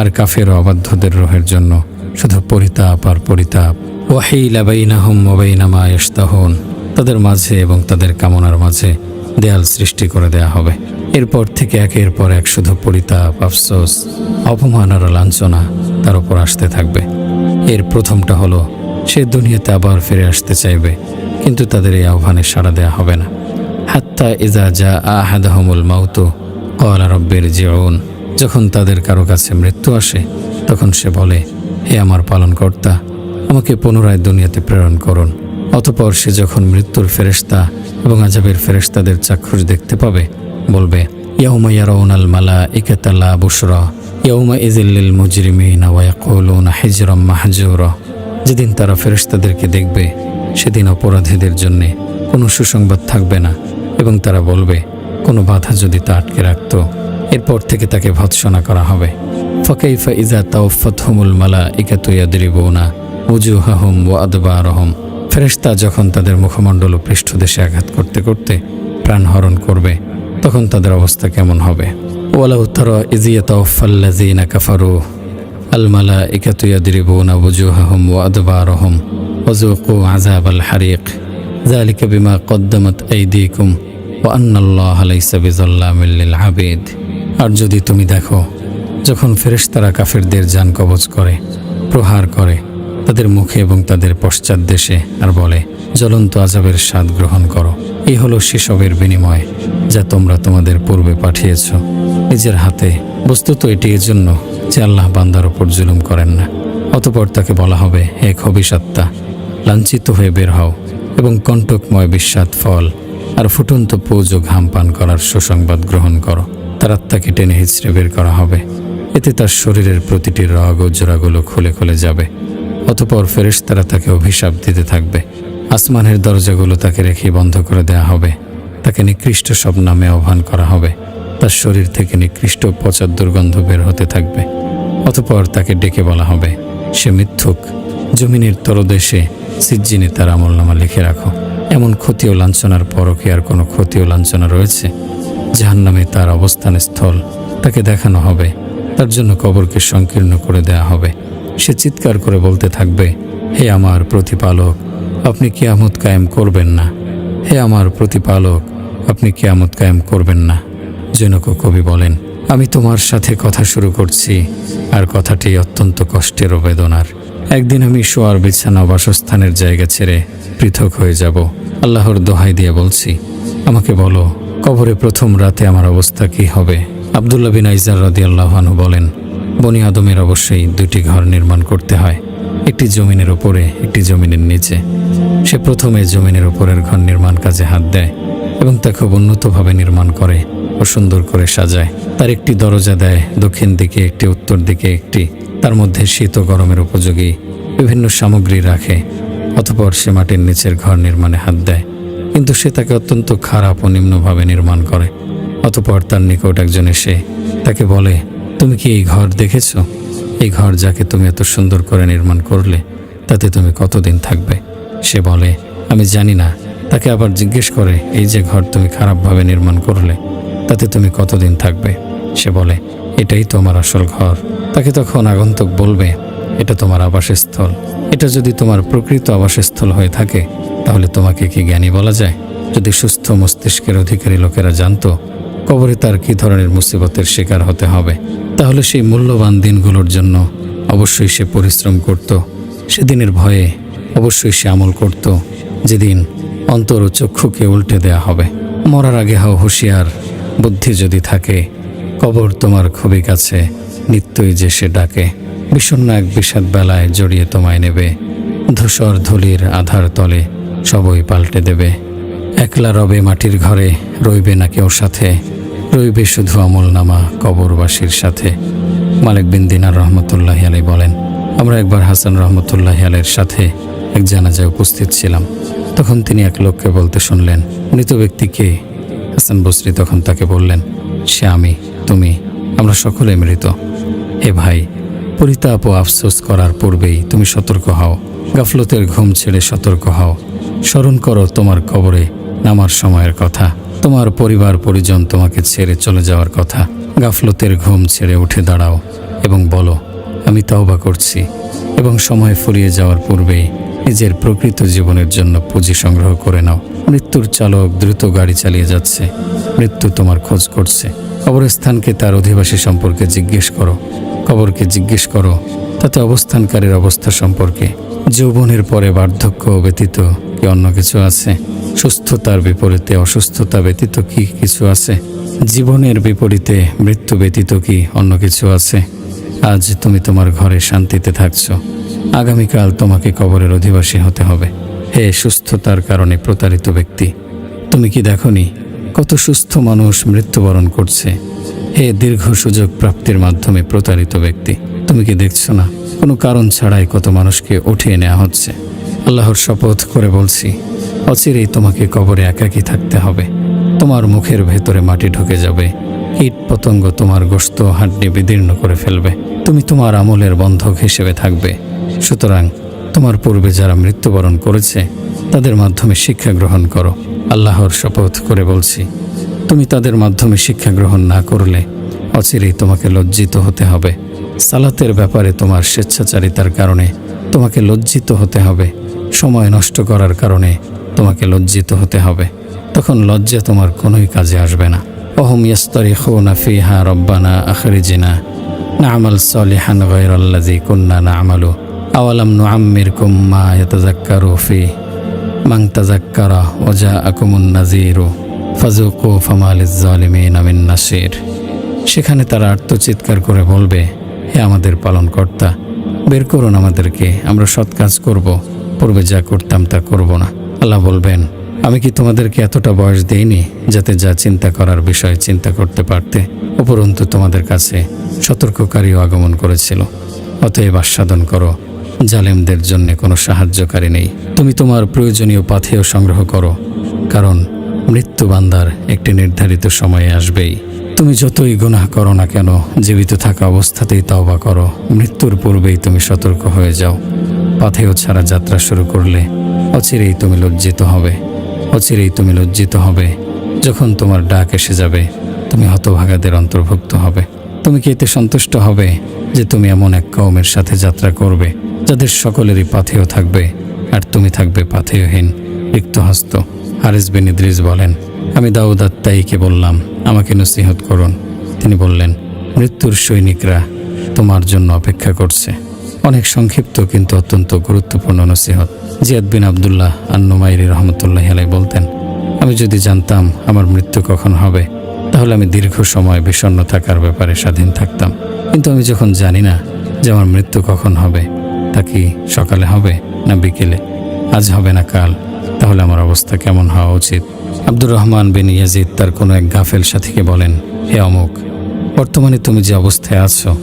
আর কাফের ও অবাধ্যদের রোহের জন্য শুধু পরিতাপ আর পরিতাপ। ওয়াহিলা বাইনাহুম ওয়া বাইনা মা ইয়াশতাহুন, তাদের মাঝে এবং তাদের কামনার মাঝে দেয়াল সৃষ্টি করে দেয়া হবে। এরপর থেকে একের পর এক শুধু পরিতাপ, আফসোস, অপমান আর লাঞ্ছনা তার উপর আসতে থাকবে। এর প্রথমটা হলো, সে দুনিয়াতে আবার ফিরে আসতে চাইবে, কিন্তু তাদের এই আহ্বানে সাড়া দেয়া হবে না। হাত্তা ইজা জা আহাদাহুমুল মাউতু ক্বালা রাব্বি ইরজিউন, যখন তাদের কারো কাছে মৃত্যু আসে, তখন সে বলে, হে আমার পালনকর্তা, আমাকে পুনরায় দুনিয়াতে প্রেরণ করুন। অতঃপর সে যখন মৃত্যুর ফেরেশতা এবং আযাবের ফেরেশতাদের চাক্ষুষ দেখতে পাবে, বলবে, ইয়াউমা ইয়ারাউনাল মালাইকাতা লা বুশরা ইয়াউমা ইযিল লিল মুজরিমিনা ওয়া ইয়াকুলুনা হিজরাম মাহজুরা। যেদিন তারা ফেরেশতাদেরকে দেখবে, সেদিন অপরাধীদের জন্য কোনো সুসংবাদ থাকবে না, এবং তারা বলবে, কোনো বাধা যদি তা আটকে রাখত। এরপর থেকে তাকে ভৎসনা করা হবে। ফাকাইফা ইযা তাওফাতহুমুল মালাইকাতু ইয়াদরিবুনা উজুহাহুম ওয়া আদবারহুম, ফেরেশতা যখন তাদের মুখমণ্ডল ও পৃষ্ঠদেশে আঘাত করতে করতে প্রাণহরণ করবে, তখন তাদের অবস্থা কেমন হবে? ওয়ালাউ তারা ইয ইয়াতাওয়াফাল্লাযীনা কাফারু আল মালাইকাতু ইয়াদরিবুনা উজুহাহুম ওয়া আদবারহুম ওয়াযুকু আযাবাল হারিক যালিকা বিমা কদ্দামাত আইদীকুম ওয়া আন্নাল্লাহা লাইসা বিযাল্লামিল লিল আবিদ। আর যদি তুমি দেখো, যখন ফেরেশতারা কাফেরদের জান কবজ করে, প্রহার করে তাদের মুখে এবং তাদের পশ্চাৎ দেশে, আর বলে, জ্বলন্ত আযাবের স্বাদ গ্রহণ করো, এই হলো সেসবের বিনিময় যা তোমরা তোমাদের পূর্বে পাঠিয়েছ নিজের হাতে। বস্তুত এটি এজন্য যে আল্লাহ বান্দার উপর জুলুম করেন না। অতঃপর তাকে বলা হবে, হে খবিসাত্তা, লাঞ্ছিত হয়ে বের হও এবং কণ্টকময় বিস্বাদ ফল আর ফুটন্ত পুজ ও ঘাম পান করার সুসংবাদ গ্রহণ করো। তার আত্মাকে টেনে হিচড়ে বের করা হবে, এতে তার শরীরের প্রতিটি রগ ও জোড়াগুলো খুলে খুলে যাবে। অতঃপর ফেরেশতারা তাকে অভিশাপ দিতে থাকবে। আসমানের দরজাগুলো তাকে রেখে বন্ধ করে দেয়া হবে। তাকে নিকৃষ্ট সব নামে আহ্বান করা হবে। তার শরীর থেকে নিকৃষ্ট পচার দুর্গন্ধ বের হতে থাকবে। অতঃপর তাকে ডেকে বলা হবে, সে মিথ্যুক, জমিনের তলদেশে সিজ্জিনে তার আমলনামা লিখে রাখো। এমন ক্ষতি ও লাঞ্ছনার পরও কি আর কোনো ক্ষতি ও লাঞ্ছনা রয়েছে? জাহান্নামে তার অবস্থান স্থল তাকে দেখানো হবে। তার জন্য কবরকে সংকীর্ণ করে দেয়া হবে। সে চিৎকার করে বলতে থাকবে, হে আমার প্রতিপালক, আপনি কিয়ামত কায়েম করবেন না। হে আমার প্রতিপালক, আপনি কিয়ামত কায়েম করবেন না। জনক কবি বলেন, আমি তোমার সাথে কথা শুরু করছি, আর কথাটি অত্যন্ত কষ্টের ও বেদনার। একদিন আমি শোয়ার বিছানা বাসস্থানের জায়গা ছেড়ে পৃথক হয়ে যাব। আল্লাহর দোহাই দিয়ে বলছি, আমাকে বলো, কবরে প্রথম রাতে আমার অবস্থা কি হবে? আব্দুল্লাহ বিন আইজার রাদিয়াল্লাহু আনহু বলেন, বনি আদমের অবশ্যই দুটি ঘর নির্মাণ করতে হয়, একটি জমিনের উপরে, একটি জমিনের নিচে। সে প্রথমে জমিনের উপরের ঘর নির্মাণ কাজে হাত দেয় এবং তা খুব উন্নতভাবে নির্মাণ করে ও সুন্দর করে সাজায়। তার একটি দরজা দেয় দক্ষিণ দিকে, একটি উত্তর দিকে, একটি তার মধ্যে শীত ও গরমের উপযোগী বিভিন্ন সামগ্রী রাখে। অতঃপর সে মাটির নিচের ঘর নির্মাণে হাত দেয়, কিন্তু সে তাকে অত্যন্ত খারাপ ও নিম্নভাবে নির্মাণ করে। অতঃপর তার নিকট একজন এসে তাকে বলে, তুমি কি এই ঘর দেখেছ? এই ঘর যাকে তুমি এত সুন্দর করে নির্মাণ করলে, তাতে তুমি কতদিন থাকবে? সে বলে, আমি জানি না। তাকে আবার জিজ্ঞেস করে, এই যে ঘর তুমি খারাপভাবে নির্মাণ করলে, তাতে তুমি কতদিন থাকবে? সে বলে, এটাই তো আমার আসল ঘর। তাকে তখন আগন্তুক বলবে, এটা তোমার আবাসস্থল। এটা যদি তোমার প্রকৃত আবাসস্থল হয়ে থাকে, তাহলে তোমাকে কি জ্ঞানী বলা যায়? যদি সুস্থ মস্তিষ্কের অধিকারী লোকেরা জানতো কবরে তার কী ধরনের মুসিবতের শিকার হতে হবে। তাহলে সেই মূল্যবান দিনগুলোর জন্য অবশ্যই সে পরিশ্রম করত। সেদিনের ভয়ে অবশ্যই সে আমল করত, যেদিন অন্তর ও চক্ষুকে উল্টে দেয়া হবে। মরার আগে হও হুঁশিয়ার, বুদ্ধি যদি থাকে কবর তোমার খুবই কাছে, নিত্যই যে সে ডাকে। বিষণ্ণ এক বিষাদ বেলায় জড়িয়ে তোমায় নেবে, ধূসর ধুলির আধার তলে সবই পাল্টে দেবে। একলা রবে মাটির ঘরে, রইবে না কেউ সাথে, রইবে শুধু আমলনামা কবরবাসীর সাথে। মালিক বিন দিনার রহমতুল্লাহি আলাইহি বলেন, আমরা একবার হাসান রহমতুল্লাহি আলাইহির সাথে এক জানাজায় উপস্থিত ছিলাম। তখন তিনি এক লোককে বলতে শুনলেন, মৃত ব্যক্তি কে? হাসান বসরি তখন তাকে বললেন, সে আমি, তুমি, আমরা সকলে মৃত। হে ভাই, পরিতাপ ও আফসোস করার পূর্বেই তুমি সতর্ক হও, গাফলতের ঘুম ছেড়ে সতর্ক হও। স্মরণ করো তোমার কবরে নামার সময়ের কথা, তোমার পরিবার পরিজন তোমাকে ছেড়ে চলে যাওয়ার কথা। গাফলতের ঘুম ছেড়ে উঠে দাঁড়াও এবং বলো, আমি তওবা করছি। এবং সময় ফুরিয়ে যাওয়ার পূর্বেই নিজের প্রকৃত জীবনের জন্য পুঁজি সংগ্রহ করে নাও। মৃত্যুর চালক দ্রুত গাড়ি চালিয়ে যাচ্ছে, মৃত্যু তোমার খোঁজ করছে। কবরস্থানকে তার অধিবাসী সম্পর্কে জিজ্ঞেস করো, কবরকে জিজ্ঞেস করো তাতে অবস্থানকারীর অবস্থা সম্পর্কে। যৌবনের পরে বার্ধক্য ব্যতীত কি অন্য কিছু আছে? সুস্থতার বিপরীতে অসুস্থতা ব্যতীত কি কিছু আছে? জীবনের বিপরীতে মৃত্যু ব্যতীত কি অন্য কিছু আছে? আজ তুমি তোমার ঘরে শান্তিতে থাকছো, আগামীকাল তোমাকে কবরের অধিবাসী হতে হবে। হে সুস্থতার কারণে প্রতারিত ব্যক্তি, তুমি কি দেখনি কত সুস্থ মানুষ মৃত্যুবরণ করছে? হে দীর্ঘ সুযোগ প্রাপ্তির মাধ্যমে প্রতারিত ব্যক্তি, তুমি কি দেখছো না কোনো কারণ ছাড়াই কত মানুষকে উঠিয়ে নেওয়া হচ্ছে? আল্লাহর শপথ করে বলছি, অচিরেই তোমাকে কবরে একাকী থাকতে হবে। তোমার মুখের ভেতরে মাটি ঢুকে যাবে, কীট পতঙ্গ তোমার গোশত হাড্ডি বিদীর্ণ করে ফেলবে। তুমি তোমার আমলের বন্ধক হিসেবে থাকবে। সুতরাং তোমার পূর্বে যারা মৃত্যুবরণ করেছে তাদের মাধ্যমে শিক্ষা গ্রহণ করো। আল্লাহর শপথ করে বলছি, তুমি তাদের মাধ্যমে শিক্ষা গ্রহণ না করলে অচিরেই তোমাকে লজ্জিত হতে হবে। সালাতের ব্যাপারে তোমার স্বেচ্ছাচারিতার কারণে তোমাকে লজ্জিত হতে হবে। সময় নষ্ট করার কারণে তোমাকে লজ্জিত হতে হবে। তখন লজ্জা তোমার কোনোই কাজে আসবে না। অহুম ইয়াস্তারিখুনা ফিহা রব্বানা আখরিজিনা না'মাল সালিহান গায়রাল্লাযী কুন্না না'মালু আওয়ালাম নুআম্মিরকুম মা ইয়াতাযাক্কারু ফিহি মান তাযাক্কারা ওয়া জাআকুমুন নাযীরু ফাযুকু ফামা লিয-যালিমিনা মিন নাসির। সেখানে তারা আর্তচিৎকার করে বলবে, হে আমাদের পালনকর্তা, বের করুন আমাদেরকে, আমরা সৎ কাজ করব, পূর্বে যা করতাম তা করব না। আল্লাহ বলবেন, আমি কি তোমাদেরকে এতটা বয়স দেইনি যাতে যা চিন্তা করার বিষয় চিন্তা করতে পারতে? উপরন্তু তোমাদের কাছে সতর্ককারীও আগমন করেছিল। অতএব আস্বাদন করো, জালেমদের জন্য কোনো সাহায্যকারী নেই। তুমি তোমার প্রয়োজনীয় পাথেয় সংগ্রহ করো, কারণ মৃত্যু বান্দার একটি নির্ধারিত সময়ে আসবেই। তুমি যতই গুনাহ করো না কেন, জীবিত থাকা অবস্থাতেই তওবা করো। মৃত্যুর পূর্বেই তুমি সতর্ক হয়ে যাও। পাথেয় ছাড়া যাত্রা শুরু করলে অচিরেই তুমি লজ্জিত হবে। অচিরেই তুমি লজ্জিত হবে। যখন তোমার ডাক এসে যাবে, তুমি হতভাগাদের অন্তর্ভুক্ত হবে। তুমি কি এতে সন্তুষ্ট হবে যে তুমি এমন এক কওমের সাথে যাত্রা করবে যাদের সকলেরই পাথেয় থাকবে, আর তুমি থাকবে পাথেয়হীন, রিক্তহস্ত? হারিস বিন ইদ্রিস বলেন, আমি দাউদ আত-তাইকে বললাম, আমাকে নসিহত করুন। তিনি বললেন, মৃত্যুর সৈনিকরা তোমার জন্য অপেক্ষা করছে। অনেক সংক্ষিপ্ত কিন্তু অত্যন্ত গুরুত্বপূর্ণ নসিহত। জিয়াদ বিন আবদুল্লাহ আন-নুমাইরি রহমতুল্লাহি আলাইহি বলতেন, আমি যদি জানতাম আমার মৃত্যু কখন হবে তাহলে আমি দীর্ঘ সময় বিষণ্ণ থাকার ব্যাপারে স্বাধীন থাকতাম। কিন্তু আমি যখন জানি না যে আমার মৃত্যু কখন হবে, তা কি সকালে হবে না বিকেলে, আজ হবে না কাল, তাহলে আমার অবস্থা কেমন হওয়া উচিত? আব্দুর রহমান বিন ইয়াজিদ তার কোনো এক গাফেল সাথীকে বলেন, হে অমুক, বর্তমানে তুমি যে অবস্থায় আছো,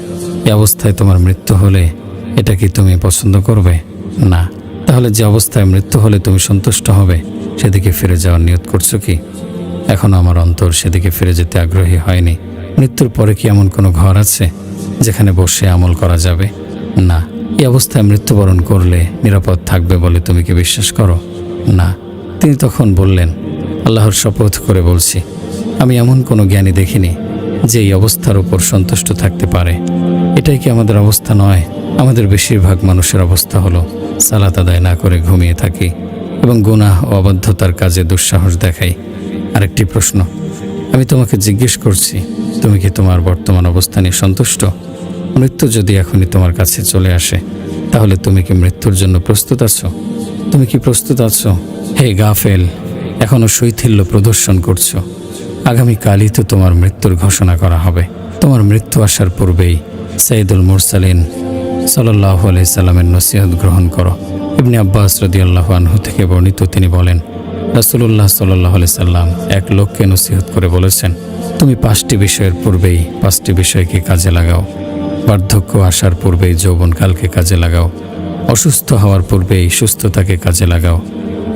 এই অবস্থায় তোমার মৃত্যু হলে এটা কি তুমি পছন্দ করবে? না। তাহলে যে অবস্থায় মৃত্যু হলে তুমি সন্তুষ্ট হবে, সেদিকে ফিরে যাওয়ার নিয়ত করছো কি? এখনও আমার অন্তর সেদিকে ফিরে যেতে আগ্রহী হয়নি। মৃত্যুর পরে কি এমন কোনো ঘর আছে যেখানে বসে আমল করা যাবে? না। এই অবস্থায় মৃত্যুবরণ করলে নিরাপদ থাকবে বলে তুমি কি বিশ্বাস করো? না। তিনি তখন বললেন, আল্লাহর শপথ করে বলছি, আমি এমন কোনো জ্ঞানী দেখিনি যে এই অবস্থার উপর সন্তুষ্ট থাকতে পারে। এটাই কি আমাদের অবস্থা নয়? আমাদের বেশিরভাগ মানুষের অবস্থা হলো সালাত আদায় না করে ঘুমিয়ে থাকি এবং গুনাহ ও অবাধ্যতার কাজে দুঃসাহস দেখাই। আরেকটি প্রশ্ন, আমি তোমাকে জিজ্ঞেস করছি, তুমি কি তোমার বর্তমান অবস্থানে সন্তুষ্ট? মৃত্যু যদি এখনই তোমার কাছে চলে আসে, তাহলে তুমি কি মৃত্যুর জন্য প্রস্তুত আছো? তুমি কি প্রস্তুত আছো? হে গাফেল, এখনো শৈথিল্য প্রদর্শন করছো। আগামীকালই তো তোমার মৃত্যুর ঘোষণা করা হবে। তোমার মৃত্যু আসার পূর্বেই সাইয়্যিদুল মুরসালিন সাল্লাল্লাহু আলাইহি সাল্লামের নসিহত গ্রহণ করো। ইবনে আব্বাস রাদিয়াল্লাহু আনহু থেকে বর্ণিত, তিনি বলেন, রাসূলুল্লাহ সাল্লাল্লাহু আলাইহি সাল্লাম এক লোককে নসিহত করে বলেছেন, তুমি 5টি বিষয়ের পূর্বেই 5টি বিষয়কে কাজে লাগাও। বার্ধক্য আসার পূর্বেই যৌবনকালকে কাজে লাগাও। অসুস্থ হওয়ার পূর্বেই সুস্থতাকে কাজে লাগাও।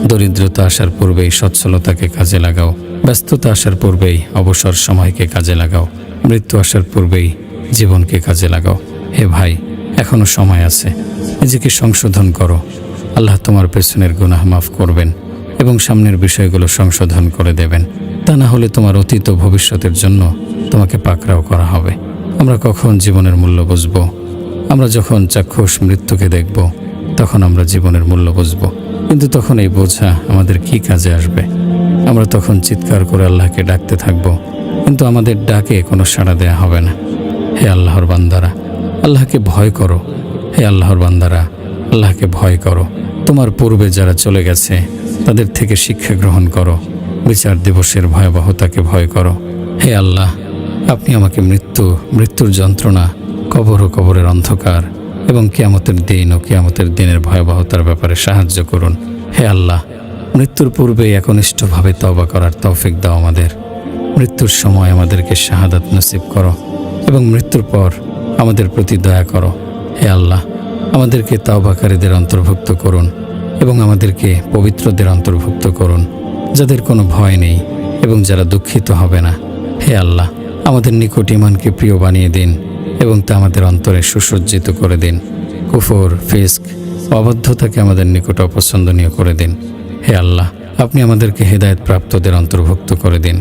দরিদ্রতা আসার পূর্বেই সচ্ছলতাকে কাজে লাগাও। ব্যস্ততা আসার পূর্বেই অবসর সময়কে কাজে লাগাও। মৃত্যু আসার পূর্বেই জীবনকে কাজে লাগাও। হে ভাই, এখনো সময় আছে। নিজেকে সংশোধন করো। আল্লাহ তোমার পেছনের গুনাহ মাফ করবেন এবং সামনের বিষয়গুলো সংশোধন করে দেবেন। তা না হলে তোমার অতীত ও ভবিষ্যতের জন্য তোমাকে পাকড়াও করা হবে। আমরা কখন জীবনের মূল্য বুঝব? আমরা যখন চাক্ষুষ মৃত্যুকে দেখব, তখন আমরা জীবনের মূল্য বুঝব। কিন্তু তখন এই বোঝা আমাদের কি কাজে আসবে? আমরা তখন চিৎকার করে আল্লাহকে ডাকতে থাকব, কিন্তু আমাদের ডাকে কোনো সাড়া দেয়া হবে না। হে আল্লাহর বান্দারা, আল্লাহকে ভয় করো। হে আল্লাহর বান্দারা, আল্লাহকে ভয় করো। তোমার পূর্বে যারা চলে গেছে, তাদের থেকে শিক্ষা গ্রহণ করো। বিচার দিবসের ভয়াবহতাকে ভয় করো। হে আল্লাহ, আপনি আমাকে মৃত্যুর যন্ত্রণা, কবর ও কবরের অন্ধকার এবং কিয়ামতের দিন ও কিয়ামতের দিনের ভয়াবহতার ব্যাপারে সাহায্য করুন। হে আল্লাহ, মৃত্যুর পূর্বে একনিষ্ঠভাবে তওবা করার তৌফিক দাও আমাদের। মৃত্যুর সময় আমাদেরকে শাহাদাত নসিব করো এবং মৃত্যুর পর আমাদের প্রতি দয়া করো। হে আল্লাহ, আমাদেরকে তওবাকারীদের অন্তর্ভুক্ত করুন এবং আমাদেরকে পবিত্রদের অন্তর্ভুক্ত করুন, যাদের কোনো ভয় নেই এবং যারা দুঃখিত হবে না। হে আল্লাহ, আমাদের নিকট ঈমানকে প্রিয় বানিয়ে দিন এবং তা আমাদের অন্তরে সুসজ্জিত করে দিন। কুফর, ফিস্ক, অবাধ্যতাকে আমাদের নিকট অপছন্দনীয় করে দিন। হে আল্লাহ, আপনি আমাদেরকে হেদায়েত প্রাপ্তদের অন্তর্ভুক্ত করে দিন।